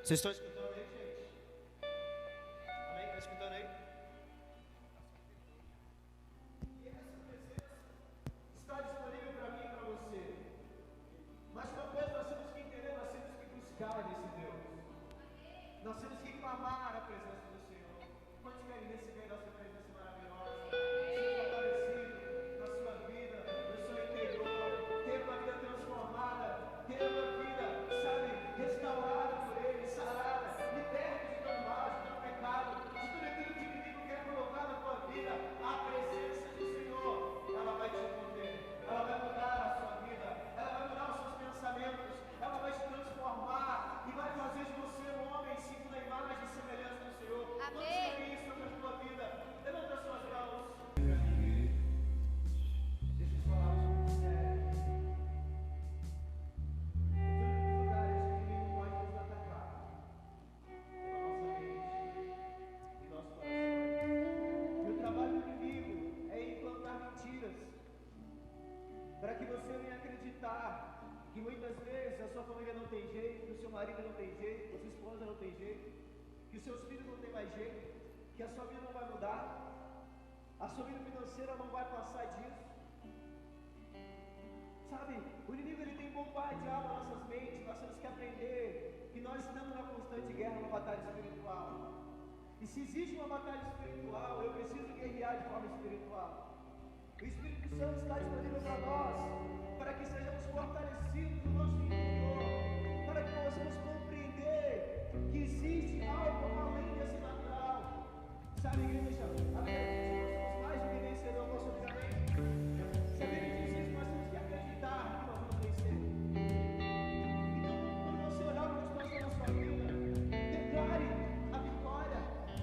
Vocês estão escutando aí, gente? Amém? Está escutando aí? E essa presença está disponível para mim e para você. Mas uma coisa nós temos que entender, nós temos que buscar esse Deus. Nós temos que clamar a presença do Senhor. Quantos querem receber a nossa presença maravilhosa? Ser fortalecido na sua vida, no seu interior, ter uma vida transformada, ter uma vida, sabe, restaurada por Ele, sarada, liberta de todo mal, de todo pecado, de tudo aquilo que o inimigo quer colocar na tua vida. A presença do Senhor, ela vai te envolver, ela vai mudar a sua vida, ela vai mudar os seus pensamentos, ela vai te transformar e vai fazer de você um homem segundo a imagem e semelhança do Senhor. Amém. Quando você isso sobre a tua vida, levanta as suas mãos. Deixa eu falar um pouco sério. Para que você venha acreditar que muitas vezes a sua família não tem jeito, que o seu marido não tem jeito, que a sua esposa não tem jeito, que os seus filhos não têm mais jeito, que a sua vida não vai mudar, a sua vida financeira não vai passar disso. Sabe, o inimigo ele tem bombardeado nossas mentes. Nós temos que aprender que nós estamos na constante guerra, uma batalha espiritual. E se existe uma batalha espiritual, eu preciso guerrear de forma espiritual. O Espírito Santo está disponível para nós, para que sejamos fortalecidos no nosso interior, para que possamos compreender que existe algo além desse natural. Sabe, igreja, a verdade é que nós somos mais do que vencedor, posso ouvir amém? Se a Bíblia diz isso, nós temos que acreditar que nós vamos vencer. Então, quando você olhar para a situação da sua vida, declare a vitória.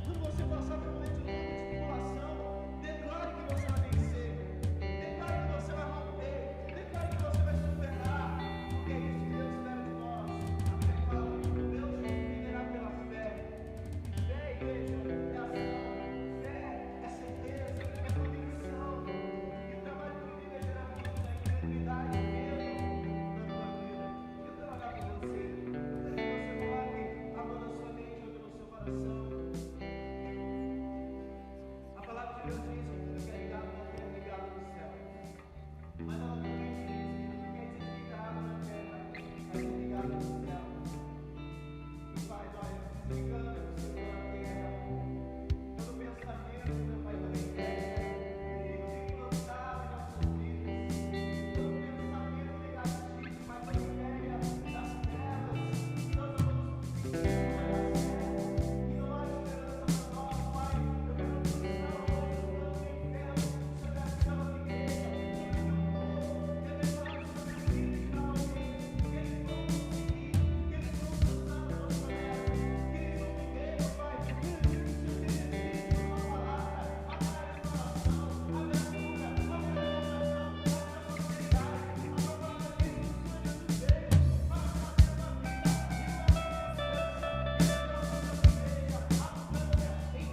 Quando você passar por um momento de luta, de tribulação, declare que você vai vencer. Declare que você vai romper. Declare que você vai superar. Porque é isso que Deus espera de nós. Amém? Fala, Deus viverá pela fé. Fé, igreja, é ação. Fé é certeza, é convicção. E o trabalho do inimigo é gerar dúvida, incredulidade, medo na tua vida. Eu quero orar por você. Eu quero que você coloque a mão na sua mente, outra no seu coração. A palavra de Deus diz que tudo que é ligado na terra é ligado no céu. Mas ela também diz que tudo que é desligado na terra é desligado no céu. Meu Pai, nós desligamos o Senhor na terra. Todo pensamento, meu Pai, também implantado em nossas vidas. Todo pensamento negativo, Pai, da ideia das trevas. Nós vamos vencer. E não há esperança para nós, Pai. Eu quero posicionar o nome do inferno sobre a vida da igreja. Declarar sobre o Espírito finalmente que eles vão conseguir, que eles vão lançar a nossa terra, que eles vão viver, meu Pai. Que eles vão viver uma palavra, a transformação, a abertura, a libertação, a prosperidade, a palavra de Jesus veio para fazer uma vida e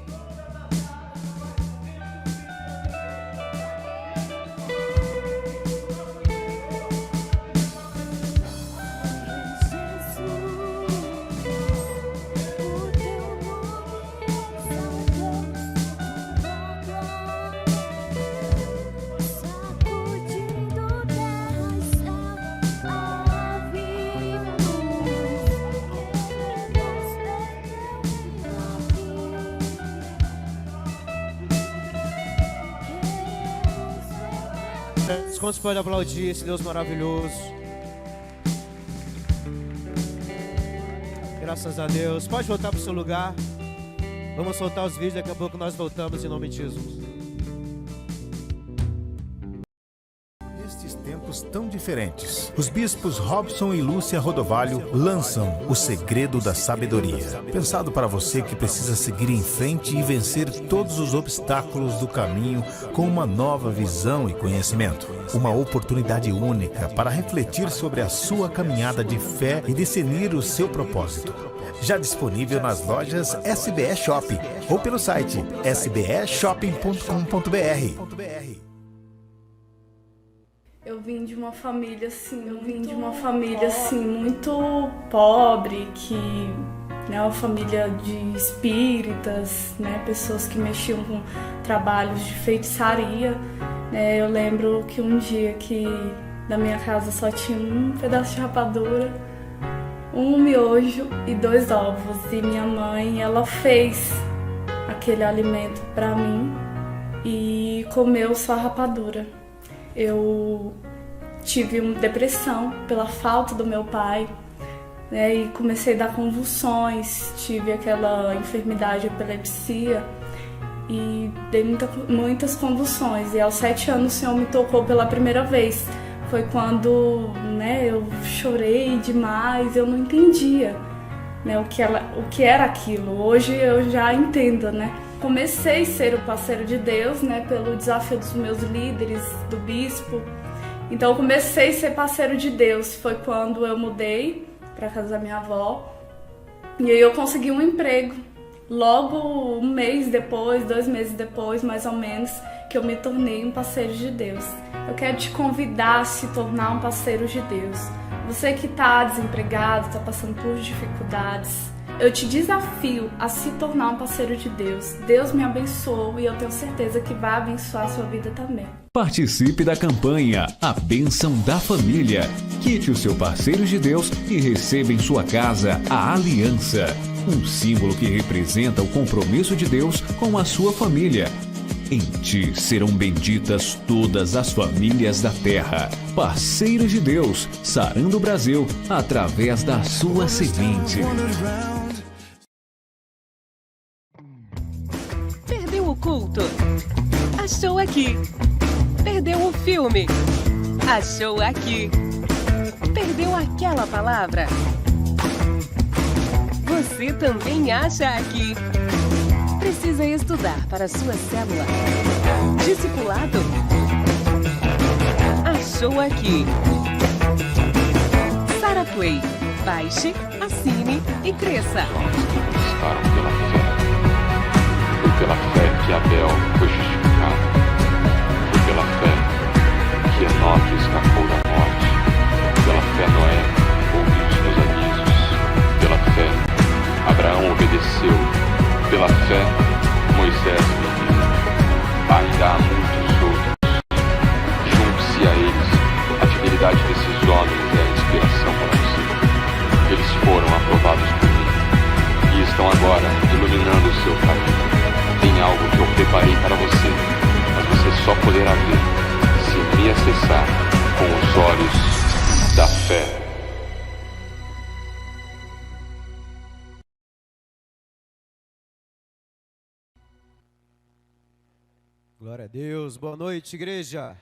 Quantos podem aplaudir esse Deus maravilhoso? Graças a Deus. Pode voltar para o seu lugar. Vamos soltar os vídeos, daqui a pouco nós voltamos em nome de Jesus. tempos tão diferentes, os bispos Robson e Lúcia Rodovalho lançam O Segredo da Sabedoria. Pensado para você que precisa seguir em frente e vencer todos os obstáculos do caminho com uma nova visão e conhecimento. Uma oportunidade única para refletir sobre a sua caminhada de fé e discernir o seu propósito. Já disponível nas lojas SBE Shop ou pelo site sbeshopping.com.br. Eu vim de uma família assim, muito pobre, que é uma família de espíritas, né, pessoas que mexiam com trabalhos de feitiçaria. Eu lembro que um dia que na minha casa só tinha um pedaço de rapadura, um miojo e 2 ovos, e minha mãe, ela fez aquele alimento para mim e comeu só a rapadura. Eu tive uma depressão pela falta do meu pai, né, e comecei a dar convulsões, tive aquela enfermidade, epilepsia, e dei muitas convulsões. E aos 7 anos o Senhor me tocou pela primeira vez. Foi quando, né, eu chorei demais, eu não entendia, né, o que era aquilo. Hoje eu já entendo, né? Comecei a ser o parceiro de Deus, né, pelo desafio dos meus líderes, do bispo. Então eu comecei a ser parceiro de Deus. Foi quando eu mudei para casa da minha avó e aí eu consegui um emprego. Logo 1 mês depois, 2 meses depois, mais ou menos, que eu me tornei um parceiro de Deus. Eu quero te convidar a se tornar um parceiro de Deus. Você que está desempregado, está passando por dificuldades, eu te desafio a se tornar um parceiro de Deus. Deus me abençoou e eu tenho certeza que vai abençoar a sua vida também. Participe da campanha A Bênção da Família. Quite o seu parceiro de Deus e receba em sua casa a aliança, um símbolo que representa o compromisso de Deus com a sua família. Em ti serão benditas todas as famílias da terra. Parceiros de Deus, sarando o Brasil através da sua semente. Perdeu o culto? Achou aqui. Perdeu o filme? Achou aqui. Perdeu aquela palavra? Você também acha aqui. Precisa estudar para sua célula. Discipulado? Achou aqui. Sara Play. Baixe, assine e cresça. Conquistaram pela fé. Foi pela fé que Abel foi justificado. Foi pela fé que Enoque escapou da morte. Pela fé Noé ouviu os seus avisos. Pela fé Abraão obedeceu. Pela fé Moisés ouviu. Ainda há muitos outros. Junte-se a eles. A fidelidade desses homens é a inspiração para você. Eles foram aprovados por mim e estão agora iluminando o seu caminho. Tem algo que eu preparei para você, mas você só poderá ver se me acessar com os olhos da fé. Glória a Deus. Boa noite, igreja.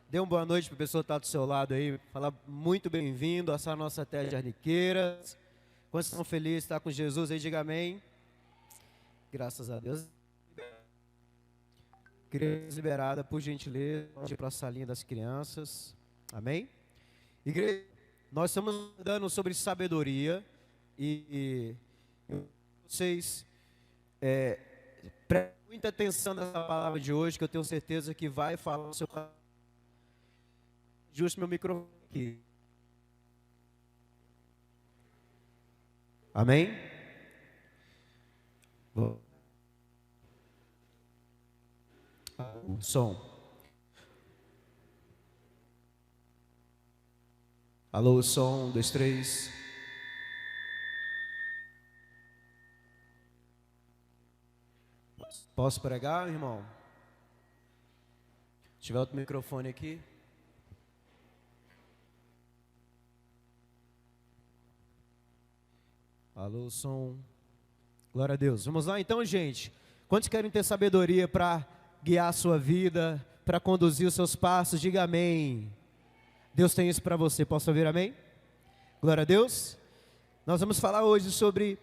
Dê uma boa noite para a pessoa que está do seu lado aí. Fala muito bem-vindo a essa nossa terra de Arniqueiras. Quantos estão felizes de estar com Jesus aí, diga amém. Graças a Deus. Criança liberada, por gentileza, pode ir para a salinha das crianças. Amém? Igreja, nós estamos andando sobre sabedoria e vocês prestem muita atenção nessa palavra de hoje, que eu tenho certeza que vai falar o seu coração. Justo meu microfone aqui. Amém? Som. Alô, som, 1, 2, 3. Posso pregar, irmão? Se tiver outro microfone aqui. Alô, som. Glória a Deus. Vamos lá então, gente. Quantos querem ter sabedoria para guiar a sua vida, para conduzir os seus passos, diga amém. Deus tem isso para você, posso ouvir amém? Glória a Deus. Nós vamos falar hoje sobre,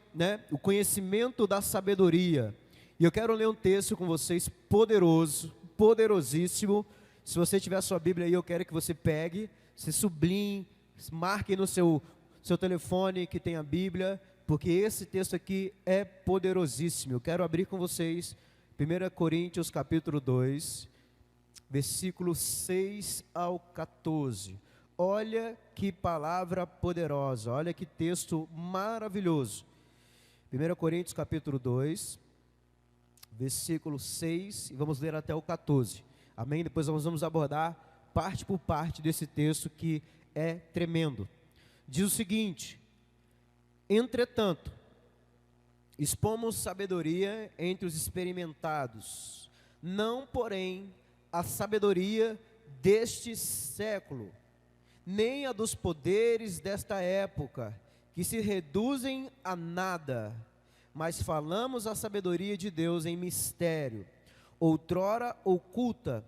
o conhecimento da sabedoria. E eu quero ler um texto com vocês poderoso, poderosíssimo. Se você tiver a sua Bíblia aí, eu quero que você pegue, se sublinhe, marque no seu telefone que tem a Bíblia, porque esse texto aqui é poderosíssimo. Eu quero abrir com vocês 1 Coríntios capítulo 2, versículo 6 ao 14. Olha que palavra poderosa, olha que texto maravilhoso. 1 Coríntios capítulo 2, versículo 6, e vamos ler até o 14. Amém? Depois nós vamos abordar parte por parte desse texto que é tremendo. Diz o seguinte: entretanto, expomos sabedoria entre os experimentados, não, porém, a sabedoria deste século, nem a dos poderes desta época, que se reduzem a nada, mas falamos a sabedoria de Deus em mistério, outrora oculta,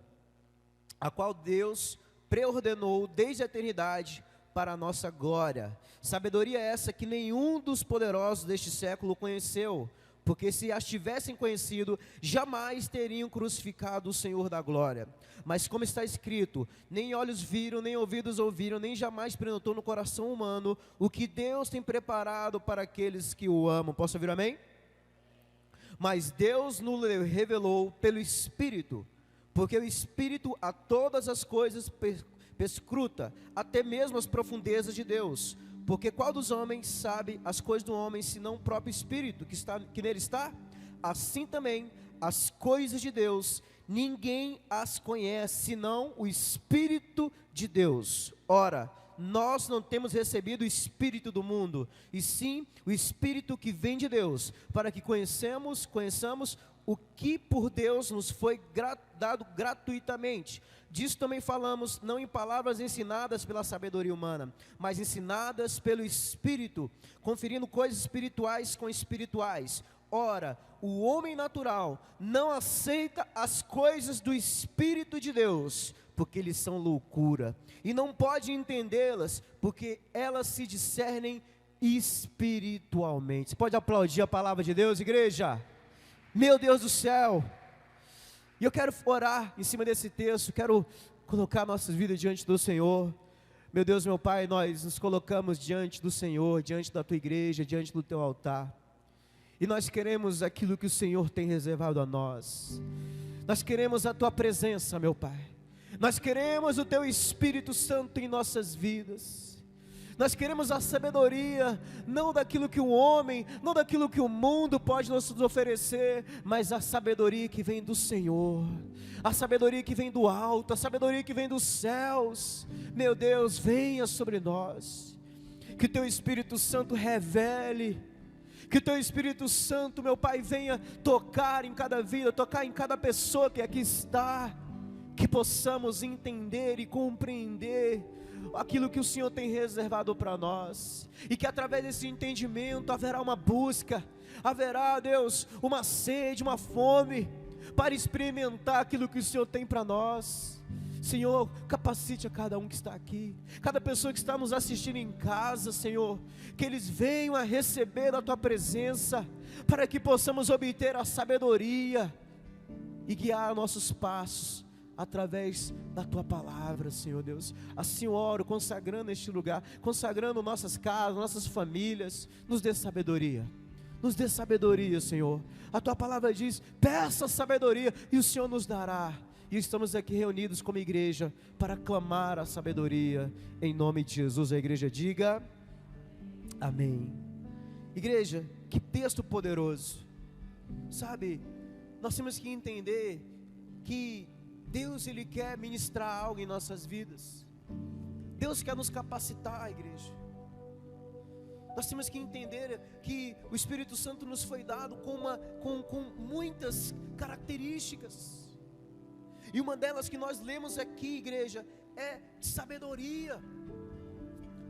a qual Deus preordenou desde a eternidade para a nossa glória. Sabedoria essa que nenhum dos poderosos deste século conheceu, porque se as tivessem conhecido, jamais teriam crucificado o Senhor da glória. Mas como está escrito, nem olhos viram, nem ouvidos ouviram, nem jamais penetrou no coração humano o que Deus tem preparado para aqueles que o amam. Posso ouvir amém? Mas Deus nos revelou pelo Espírito, porque o Espírito a todas as coisas perscruta, até mesmo as profundezas de Deus. Porque qual dos homens sabe as coisas do homem, senão o próprio Espírito que nele está? Assim também, as coisas de Deus, ninguém as conhece, senão o Espírito de Deus. Ora, nós não temos recebido o Espírito do mundo, e sim o Espírito que vem de Deus, para que conheçamos o que por Deus nos foi dado gratuitamente. Disso também falamos, não em palavras ensinadas pela sabedoria humana, mas ensinadas pelo Espírito, conferindo coisas espirituais com espirituais. Ora, o homem natural não aceita as coisas do Espírito de Deus, porque eles são loucura, e não pode entendê-las, porque elas se discernem espiritualmente. Você pode aplaudir a palavra de Deus, igreja? Meu Deus do céu! E eu quero orar em cima desse texto, quero colocar nossas vidas diante do Senhor. Meu Deus, meu Pai, nós nos colocamos diante do Senhor, diante da Tua igreja, diante do Teu altar. E nós queremos aquilo que o Senhor tem reservado a nós. Nós queremos a Tua presença, meu Pai. Nós queremos o Teu Espírito Santo em nossas vidas. Nós queremos a sabedoria, não daquilo que o homem, não daquilo que o mundo pode nos oferecer, mas a sabedoria que vem do Senhor, a sabedoria que vem do alto, a sabedoria que vem dos céus. Meu Deus, venha sobre nós, que o Teu Espírito Santo revele, que o Teu Espírito Santo, meu Pai, venha tocar em cada vida, tocar em cada pessoa que aqui está, que possamos entender e compreender aquilo que o Senhor tem reservado para nós, e que através desse entendimento haverá uma busca, haverá, Deus, uma sede, uma fome, para experimentar aquilo que o Senhor tem para nós. Senhor, capacite a cada um que está aqui, cada pessoa que está nos assistindo em casa, Senhor, que eles venham a receber a Tua presença, para que possamos obter a sabedoria, e guiar nossos passos, através da Tua palavra, Senhor Deus. Assim eu oro, consagrando este lugar, consagrando nossas casas, nossas famílias. Nos dê sabedoria, Senhor. A Tua palavra diz, peça sabedoria, e o Senhor nos dará. E estamos aqui reunidos como igreja, para clamar a sabedoria, em nome de Jesus. A igreja diga, amém. Igreja, que texto poderoso. Sabe, nós temos que entender que Deus, Ele quer ministrar algo em nossas vidas. Deus quer nos capacitar, igreja. Nós temos que entender que o Espírito Santo nos foi dado com muitas características. E uma delas que nós lemos aqui, igreja, é sabedoria.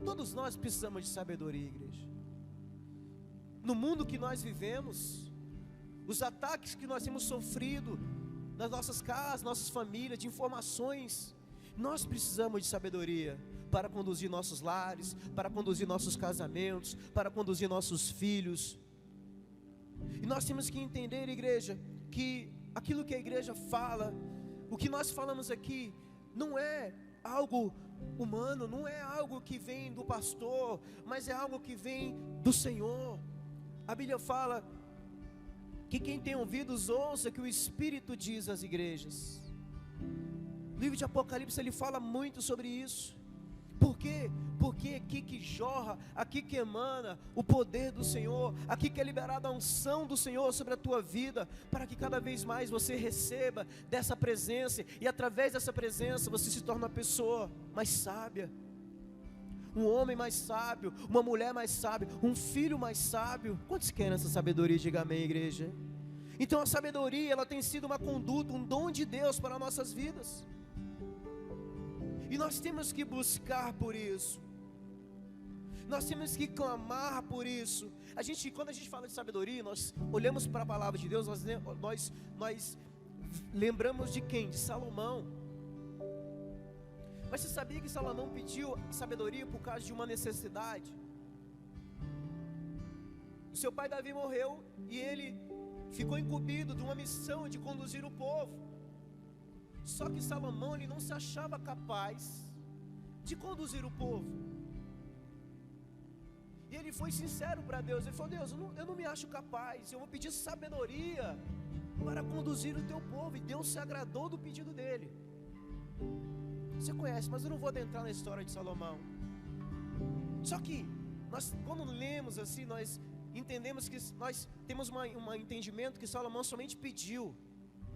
Todos nós precisamos de sabedoria, igreja. No mundo que nós vivemos, os ataques que nós temos sofrido, das nossas casas, nossas famílias, de informações. Nós precisamos de sabedoria para conduzir nossos lares, para conduzir nossos casamentos, para conduzir nossos filhos. E nós temos que entender, igreja, que aquilo que a igreja fala, o que nós falamos aqui, não é algo humano, não é algo que vem do pastor, mas é algo que vem do Senhor. A Bíblia fala que quem tem ouvidos ouça que o Espírito diz às igrejas. O livro de Apocalipse, ele fala muito sobre isso. Por quê? Porque aqui que jorra, aqui que emana o poder do Senhor, aqui que é liberada a unção do Senhor sobre a tua vida, para que cada vez mais você receba dessa presença, e através dessa presença você se torne uma pessoa mais sábia, um homem mais sábio, uma mulher mais sábia, um filho mais sábio. Quantos querem essa sabedoria? Diga amém, igreja. Então a sabedoria, ela tem sido uma conduta, um dom de Deus para nossas vidas. E nós temos que buscar por isso. Nós temos que clamar por isso. Quando a gente fala de sabedoria, nós olhamos para a palavra de Deus, nós lembramos de quem? De Salomão. Mas você sabia que Salomão pediu sabedoria por causa de uma necessidade? O seu pai Davi morreu e ele ficou incumbido de uma missão de conduzir o povo. Só que Salomão, ele não se achava capaz de conduzir o povo. E ele foi sincero para Deus. Ele falou: Deus, eu não me acho capaz. Eu vou pedir sabedoria para conduzir o teu povo. E Deus se agradou do pedido dele. Você conhece, mas eu não vou adentrar na história de Salomão. Só que nós, quando lemos assim, nós entendemos que nós temos um entendimento que Salomão somente pediu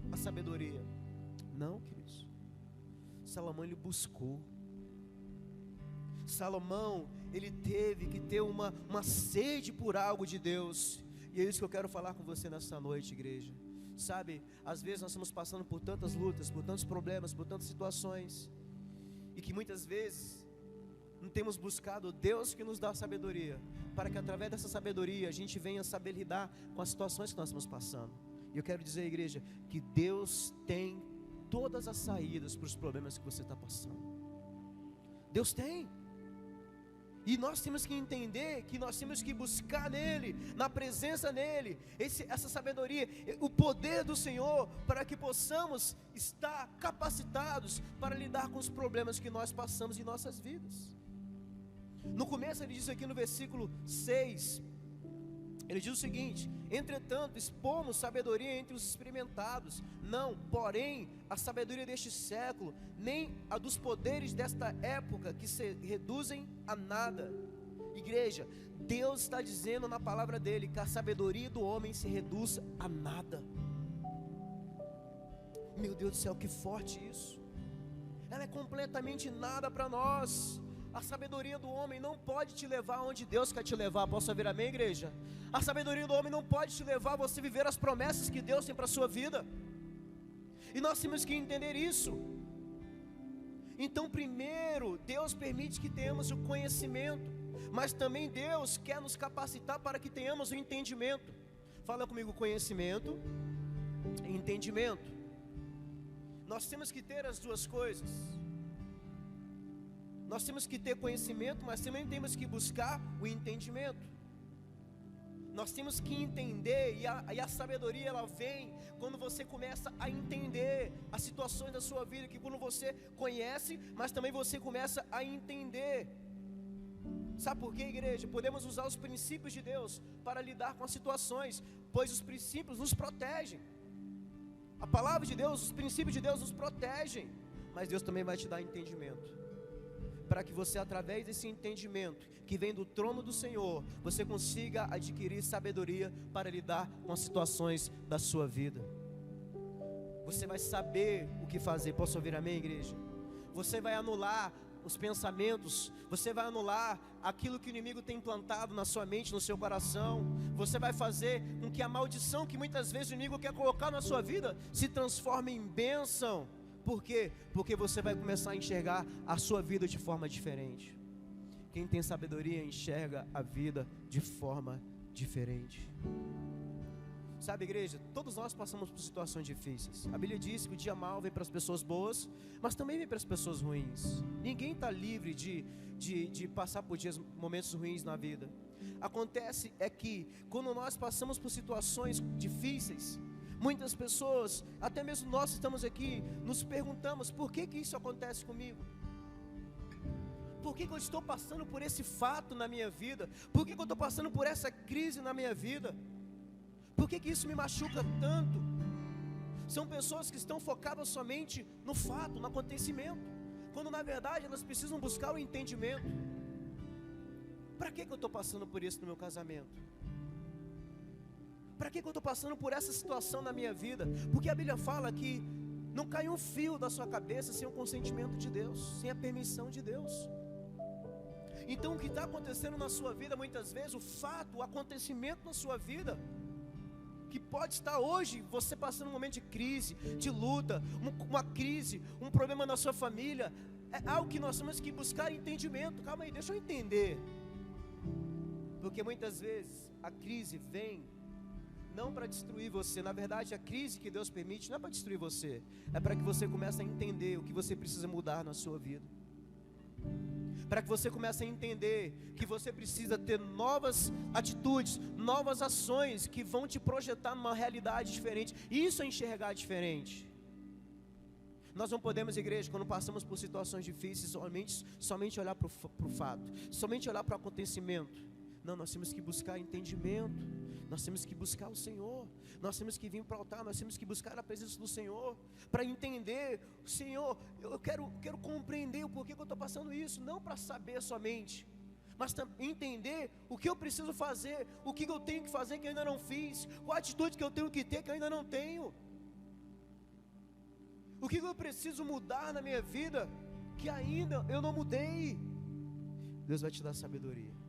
a sabedoria. Não, queridos. Salomão, ele buscou. Salomão, ele teve que ter uma sede por algo de Deus. E é isso que eu quero falar com você nessa noite, igreja. Sabe, às vezes nós estamos passando por tantas lutas, por tantos problemas, por tantas situações, e que muitas vezes não temos buscado Deus que nos dá sabedoria, para que através dessa sabedoria a gente venha saber lidar com as situações que nós estamos passando. E eu quero dizer, igreja, que Deus tem todas as saídas para os problemas que você está passando. Deus tem. E nós temos que entender que nós temos que buscar nele, na presença dele, essa sabedoria, o poder do Senhor, para que possamos estar capacitados para lidar com os problemas que nós passamos em nossas vidas. No começo ele diz aqui no versículo 6, ele diz o seguinte: entretanto expomos sabedoria entre os experimentados, não, porém, a sabedoria deste século, nem a dos poderes desta época, que se reduzem a nada. Igreja, Deus está dizendo na palavra dele que a sabedoria do homem se reduz a nada. Meu Deus do céu, que forte isso. Ela é completamente nada para nós. A sabedoria do homem não pode te levar onde Deus quer te levar. Posso ouvir amém, igreja? A sabedoria do homem não pode te levar a você viver as promessas que Deus tem para a sua vida. E nós temos que entender isso. Então, primeiro, Deus permite que tenhamos o conhecimento, mas também Deus quer nos capacitar para que tenhamos o entendimento. Fala comigo: conhecimento e entendimento. Nós temos que ter as duas coisas. Nós temos que ter conhecimento, mas também temos que buscar o entendimento. Nós temos que entender, e a sabedoria, ela vem quando você começa a entender as situações da sua vida, que quando você conhece, mas também você começa a entender. Sabe por quê, igreja? Podemos usar os princípios de Deus para lidar com as situações, pois os princípios nos protegem. A palavra de Deus, os princípios de Deus nos protegem, mas Deus também vai te dar entendimento, para que você, através desse entendimento que vem do trono do Senhor, você consiga adquirir sabedoria para lidar com as situações da sua vida. Você vai saber o que fazer. Posso ouvir amém, igreja? Você vai anular os pensamentos, você vai anular aquilo que o inimigo tem implantado na sua mente, no seu coração. Você vai fazer com que a maldição que muitas vezes o inimigo quer colocar na sua vida se transforme em bênção. Por quê? Porque você vai começar a enxergar a sua vida de forma diferente. Quem tem sabedoria enxerga a vida de forma diferente. Sabe, igreja, todos nós passamos por situações difíceis. A Bíblia diz que o dia mau vem para as pessoas boas, mas também vem para as pessoas ruins. Ninguém está livre de passar por momentos ruins na vida. Acontece é que quando nós passamos por situações difíceis, muitas pessoas, até mesmo nós estamos aqui, nos perguntamos: por que isso acontece comigo? Por que eu estou passando por esse fato na minha vida? Por que eu estou passando por essa crise na minha vida? Por que isso me machuca tanto? São pessoas que estão focadas somente no fato, no acontecimento, quando na verdade elas precisam buscar o entendimento. Para que eu estou passando por isso no meu casamento? Para que eu estou passando por essa situação na minha vida? Porque a Bíblia fala que não cai um fio da sua cabeça sem o consentimento de Deus, sem a permissão de Deus. Então o que está acontecendo na sua vida, muitas vezes, o fato, o acontecimento na sua vida, que pode estar hoje você passando um momento de crise, de luta, uma crise, um problema na sua família, é algo que nós temos que buscar entendimento. Calma aí, deixa eu entender. Porque muitas vezes a crise vem não para destruir você. Na verdade, a crise que Deus permite não é para destruir você, é para que você comece a entender o que você precisa mudar na sua vida, para que você comece a entender que você precisa ter novas atitudes, novas ações que vão te projetar numa realidade diferente. Isso é enxergar diferente. Nós não podemos, igreja, quando passamos por situações difíceis, somente olhar para o fato, somente olhar para o acontecimento. Não, nós temos que buscar entendimento, nós temos que buscar o Senhor, nós temos que vir para o altar, nós temos que buscar a presença do Senhor, para entender: Senhor, eu quero compreender o porquê que eu estou passando isso, não para saber somente, mas entender o que eu preciso fazer, o que eu tenho que fazer que eu ainda não fiz, qual a atitude que eu tenho que ter que eu ainda não tenho, o que eu preciso mudar na minha vida que ainda eu não mudei. Deus vai te dar sabedoria.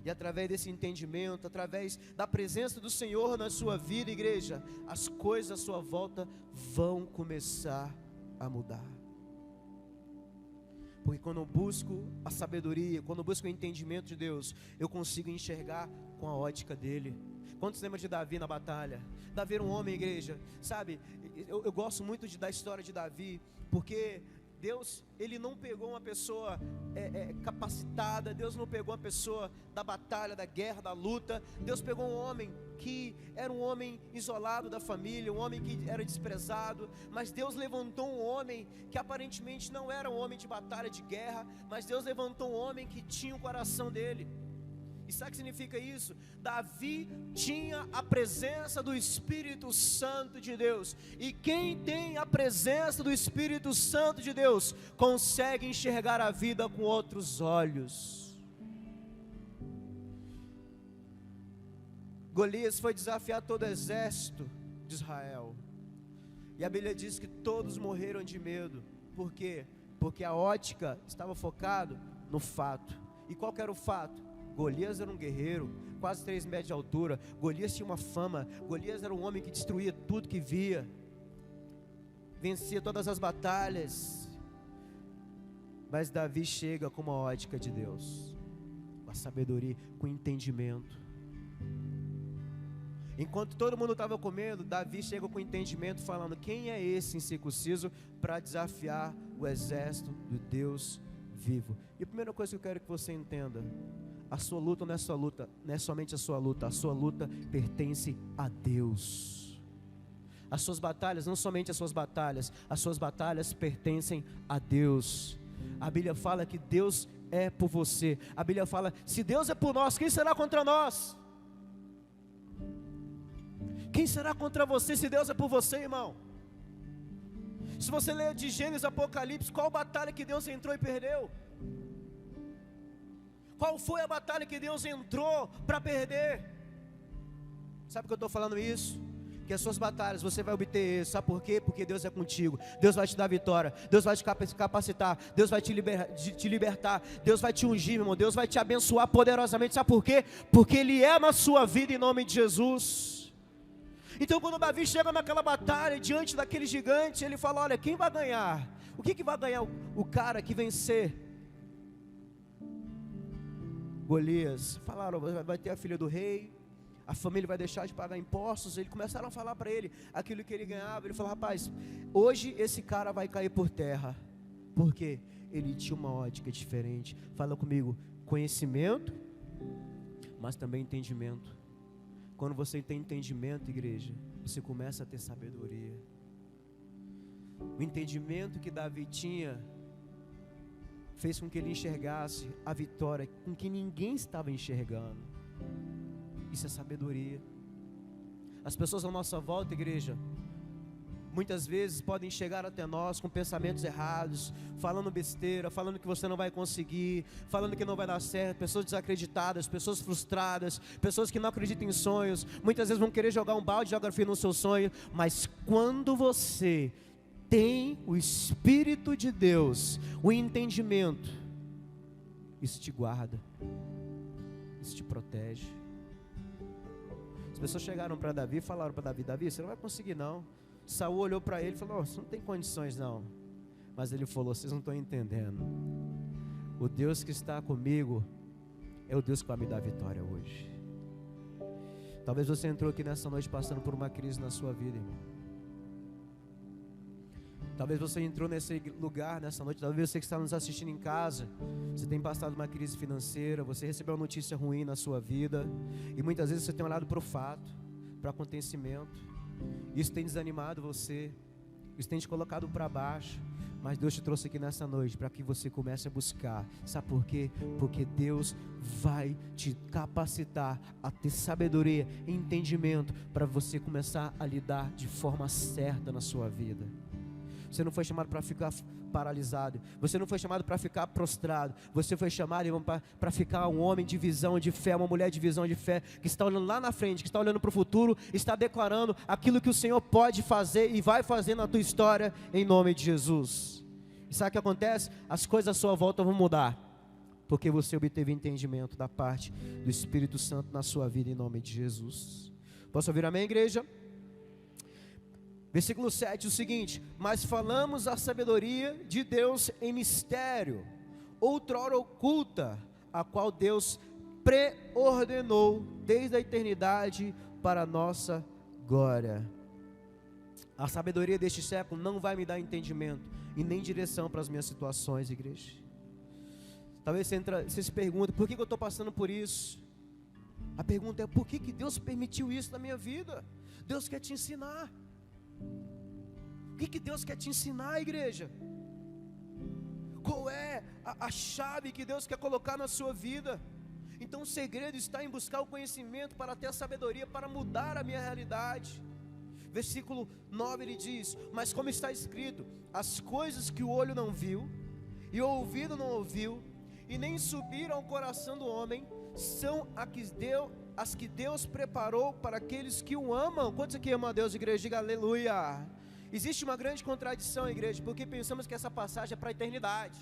E através desse entendimento, através da presença do Senhor na sua vida, igreja, as coisas à sua volta vão começar a mudar. Porque quando eu busco a sabedoria, quando eu busco o entendimento de Deus, eu consigo enxergar com a ótica dele. Quantos lembram de Davi na batalha? Davi era um homem, igreja, sabe? Eu gosto muito da história de Davi, porque Deus, Ele não pegou uma pessoa capacitada, Deus não pegou uma pessoa da batalha, da guerra, da luta. Deus pegou um homem que era um homem isolado da família, um homem que era desprezado, mas Deus levantou um homem que aparentemente não era um homem de batalha, de guerra, mas Deus levantou um homem que tinha o coração dele. E sabe o que significa isso? Davi tinha a presença do Espírito Santo de Deus. E quem tem a presença do Espírito Santo de Deus consegue enxergar a vida com outros olhos. Golias foi desafiar todo o exército de Israel. E a Bíblia diz que todos morreram de medo. Por quê? Porque a ótica estava focada no fato. E qual que era o fato? Golias era um guerreiro, quase 3 metros de altura. Golias tinha uma fama. Golias era um homem que destruía tudo que via, vencia todas as batalhas. Mas Davi chega com uma ótica de Deus, com a sabedoria, com o entendimento. Enquanto todo mundo estava com medo, Davi chega com entendimento, falando: quem é esse incircunciso para desafiar o exército do Deus vivo? E a primeira coisa que eu quero que você entenda: a sua luta não é sua luta, não é somente a sua luta pertence a Deus. As suas batalhas, não somente as suas batalhas pertencem a Deus. A Bíblia fala que Deus é por você. A Bíblia fala: se Deus é por nós, quem será contra nós? Quem será contra você se Deus é por você, irmão? Se você ler de Gênesis, Apocalipse, qual batalha que Deus entrou e perdeu? Qual foi a batalha que Deus entrou para perder? Sabe por que eu estou falando isso? Que as suas batalhas você vai obter isso. Sabe por quê? Porque Deus é contigo. Deus vai te dar vitória. Deus vai te capacitar. Deus vai te libertar. Deus vai te ungir, meu irmão. Deus vai te abençoar poderosamente. Sabe por quê? Porque Ele é na sua vida, em nome de Jesus. Então quando Davi chega naquela batalha, diante daquele gigante, ele fala: olha, quem vai ganhar? O que vai ganhar o cara que vencer Golias? Falaram: vai ter a filha do rei, a família vai deixar de pagar impostos. Eles começaram a falar para ele aquilo que ele ganhava. Ele falou: rapaz, hoje esse cara vai cair por terra. Por quê? Ele tinha uma ótica diferente. Fala comigo: conhecimento, mas também entendimento. Quando você tem entendimento, igreja, você começa a ter sabedoria. O entendimento que Davi tinha fez com que ele enxergasse a vitória com que ninguém estava enxergando. Isso é sabedoria. As pessoas à nossa volta, igreja, muitas vezes podem chegar até nós com pensamentos errados, falando besteira, falando que você não vai conseguir, falando que não vai dar certo, pessoas desacreditadas, pessoas frustradas, pessoas que não acreditam em sonhos. Muitas vezes vão querer jogar um balde de água fria no seu sonho, mas quando você tem o Espírito de Deus, o entendimento, isso te guarda, isso te protege. As pessoas chegaram para Davi e falaram para Davi: Davi, você não vai conseguir não. Saul olhou para ele e falou: você não tem condições não. Mas ele falou: vocês não estão entendendo. O Deus que está comigo é o Deus que vai me dar vitória hoje. Talvez você entrou aqui nessa noite passando por uma crise na sua vida, irmão. Talvez você entrou nesse lugar nessa noite. Talvez você que está nos assistindo em casa, você tem passado uma crise financeira, você recebeu uma notícia ruim na sua vida, e muitas vezes você tem olhado para o fato, para o acontecimento. Isso tem desanimado você, isso tem te colocado para baixo. Mas Deus te trouxe aqui nessa noite para que você comece a buscar. Sabe por quê? Porque Deus vai te capacitar a ter sabedoria e entendimento para você começar a lidar de forma certa na sua vida. Você não foi chamado para ficar paralisado. Você não foi chamado para ficar prostrado. Você foi chamado, irmão, para ficar um homem de visão de fé, uma mulher de visão de fé, que está olhando lá na frente, que está olhando para o futuro, está declarando aquilo que o Senhor pode fazer e vai fazer na tua história, em nome de Jesus. E sabe o que acontece? As coisas à sua volta vão mudar, porque você obteve entendimento da parte do Espírito Santo na sua vida, em nome de Jesus. Posso ouvir amém, igreja? Versículo 7, o seguinte: mas falamos a sabedoria de Deus em mistério, outrora oculta, a qual Deus preordenou desde a eternidade para a nossa glória. A sabedoria deste século não vai me dar entendimento e nem direção para as minhas situações, igreja. Talvez você se pergunte: por que eu estou passando por isso? A pergunta é: por que Deus permitiu isso na minha vida? Deus quer te ensinar. O que Deus quer te ensinar, igreja? Qual é a chave que Deus quer colocar na sua vida? Então o segredo está em buscar o conhecimento para ter a sabedoria para mudar a minha realidade. Versículo 9 ele diz: mas como está escrito, as coisas que o olho não viu e o ouvido não ouviu e nem subiram ao coração do homem, são as que Deus preparou para aqueles que o amam. Quantos aqui amam a Deus, igreja? Diga aleluia. Existe uma grande contradição, igreja, porque pensamos que essa passagem é para a eternidade.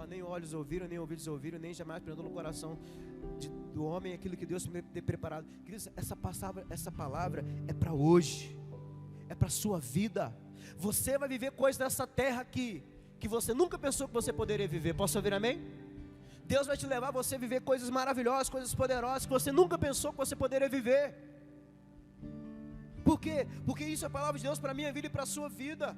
Nem olhos ouviram, nem ouvidos ouviram, nem jamais penetrou no coração do homem aquilo que Deus tem preparado. Queridos, essa palavra é para hoje, é para a sua vida. Você vai viver coisas nessa terra aqui que você nunca pensou que você poderia viver. Posso ouvir amém? Deus vai te levar a você viver coisas maravilhosas, coisas poderosas que você nunca pensou que você poderia viver. Por quê? Porque isso é a palavra de Deus para a minha vida e para a sua vida.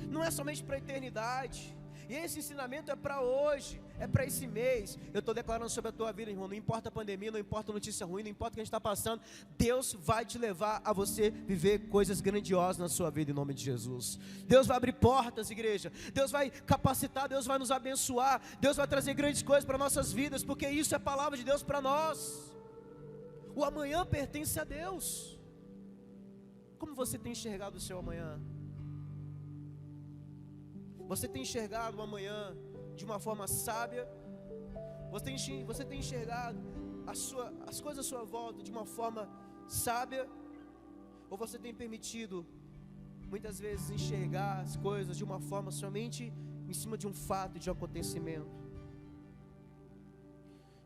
Não é somente para a eternidade. E esse ensinamento é para hoje, é para esse mês. Eu estou declarando sobre a tua vida, irmão. Não importa a pandemia, não importa a notícia ruim, não importa o que a gente está passando. Deus vai te levar a você viver coisas grandiosas na sua vida, em nome de Jesus. Deus vai abrir portas, igreja. Deus vai capacitar, Deus vai nos abençoar. Deus vai trazer grandes coisas para nossas vidas, porque isso é a palavra de Deus para nós. O amanhã pertence a Deus. Como você tem enxergado o seu amanhã? Você tem enxergado o amanhã de uma forma sábia? Você tem enxergado as coisas à sua volta de uma forma sábia? Ou você tem permitido, muitas vezes, enxergar as coisas de uma forma somente em cima de um fato, de um acontecimento?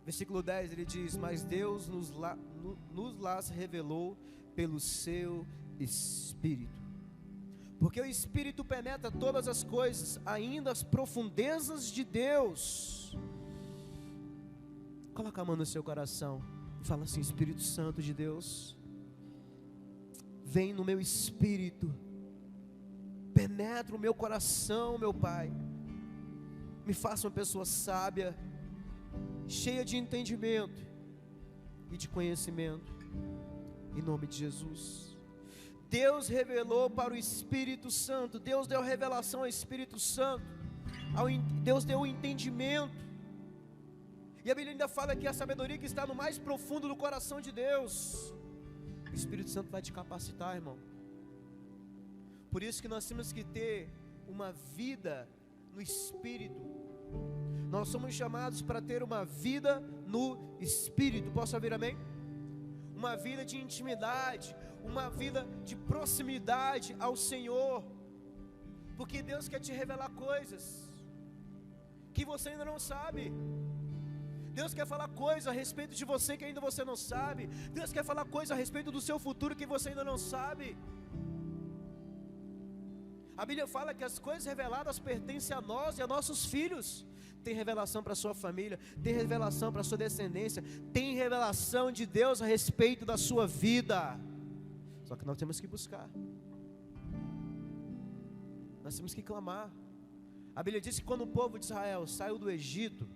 Versículo 10 ele diz: mas Deus nos las revelou pelo seu Espírito. Porque o Espírito penetra todas as coisas, ainda as profundezas de Deus. Coloca a mão no seu coração e fala assim: Espírito Santo de Deus, vem no meu espírito, penetra o meu coração, meu Pai, me faça uma pessoa sábia, cheia de entendimento e de conhecimento, em nome de Jesus. Deus revelou para o Espírito Santo, Deus deu revelação ao Espírito Santo, Deus deu o entendimento, e a Bíblia ainda fala que a sabedoria que está no mais profundo do coração de Deus, o Espírito Santo vai te capacitar, irmão. Por isso que nós temos que ter uma vida no Espírito. Nós somos chamados para ter uma vida no Espírito. Posso ouvir amém? Uma vida de intimidade, uma vida de proximidade ao Senhor, porque Deus quer te revelar coisas que você ainda não sabe. Deus quer falar coisas a respeito de você que ainda você não sabe. Deus quer falar coisas a respeito do seu futuro que você ainda não sabe. A Bíblia fala que as coisas reveladas pertencem a nós e a nossos filhos. Tem revelação para a sua família, tem revelação para a sua descendência, tem revelação de Deus a respeito da sua vida. Só que nós temos que buscar, nós temos que clamar. A Bíblia diz que quando o povo de Israel saiu do Egito,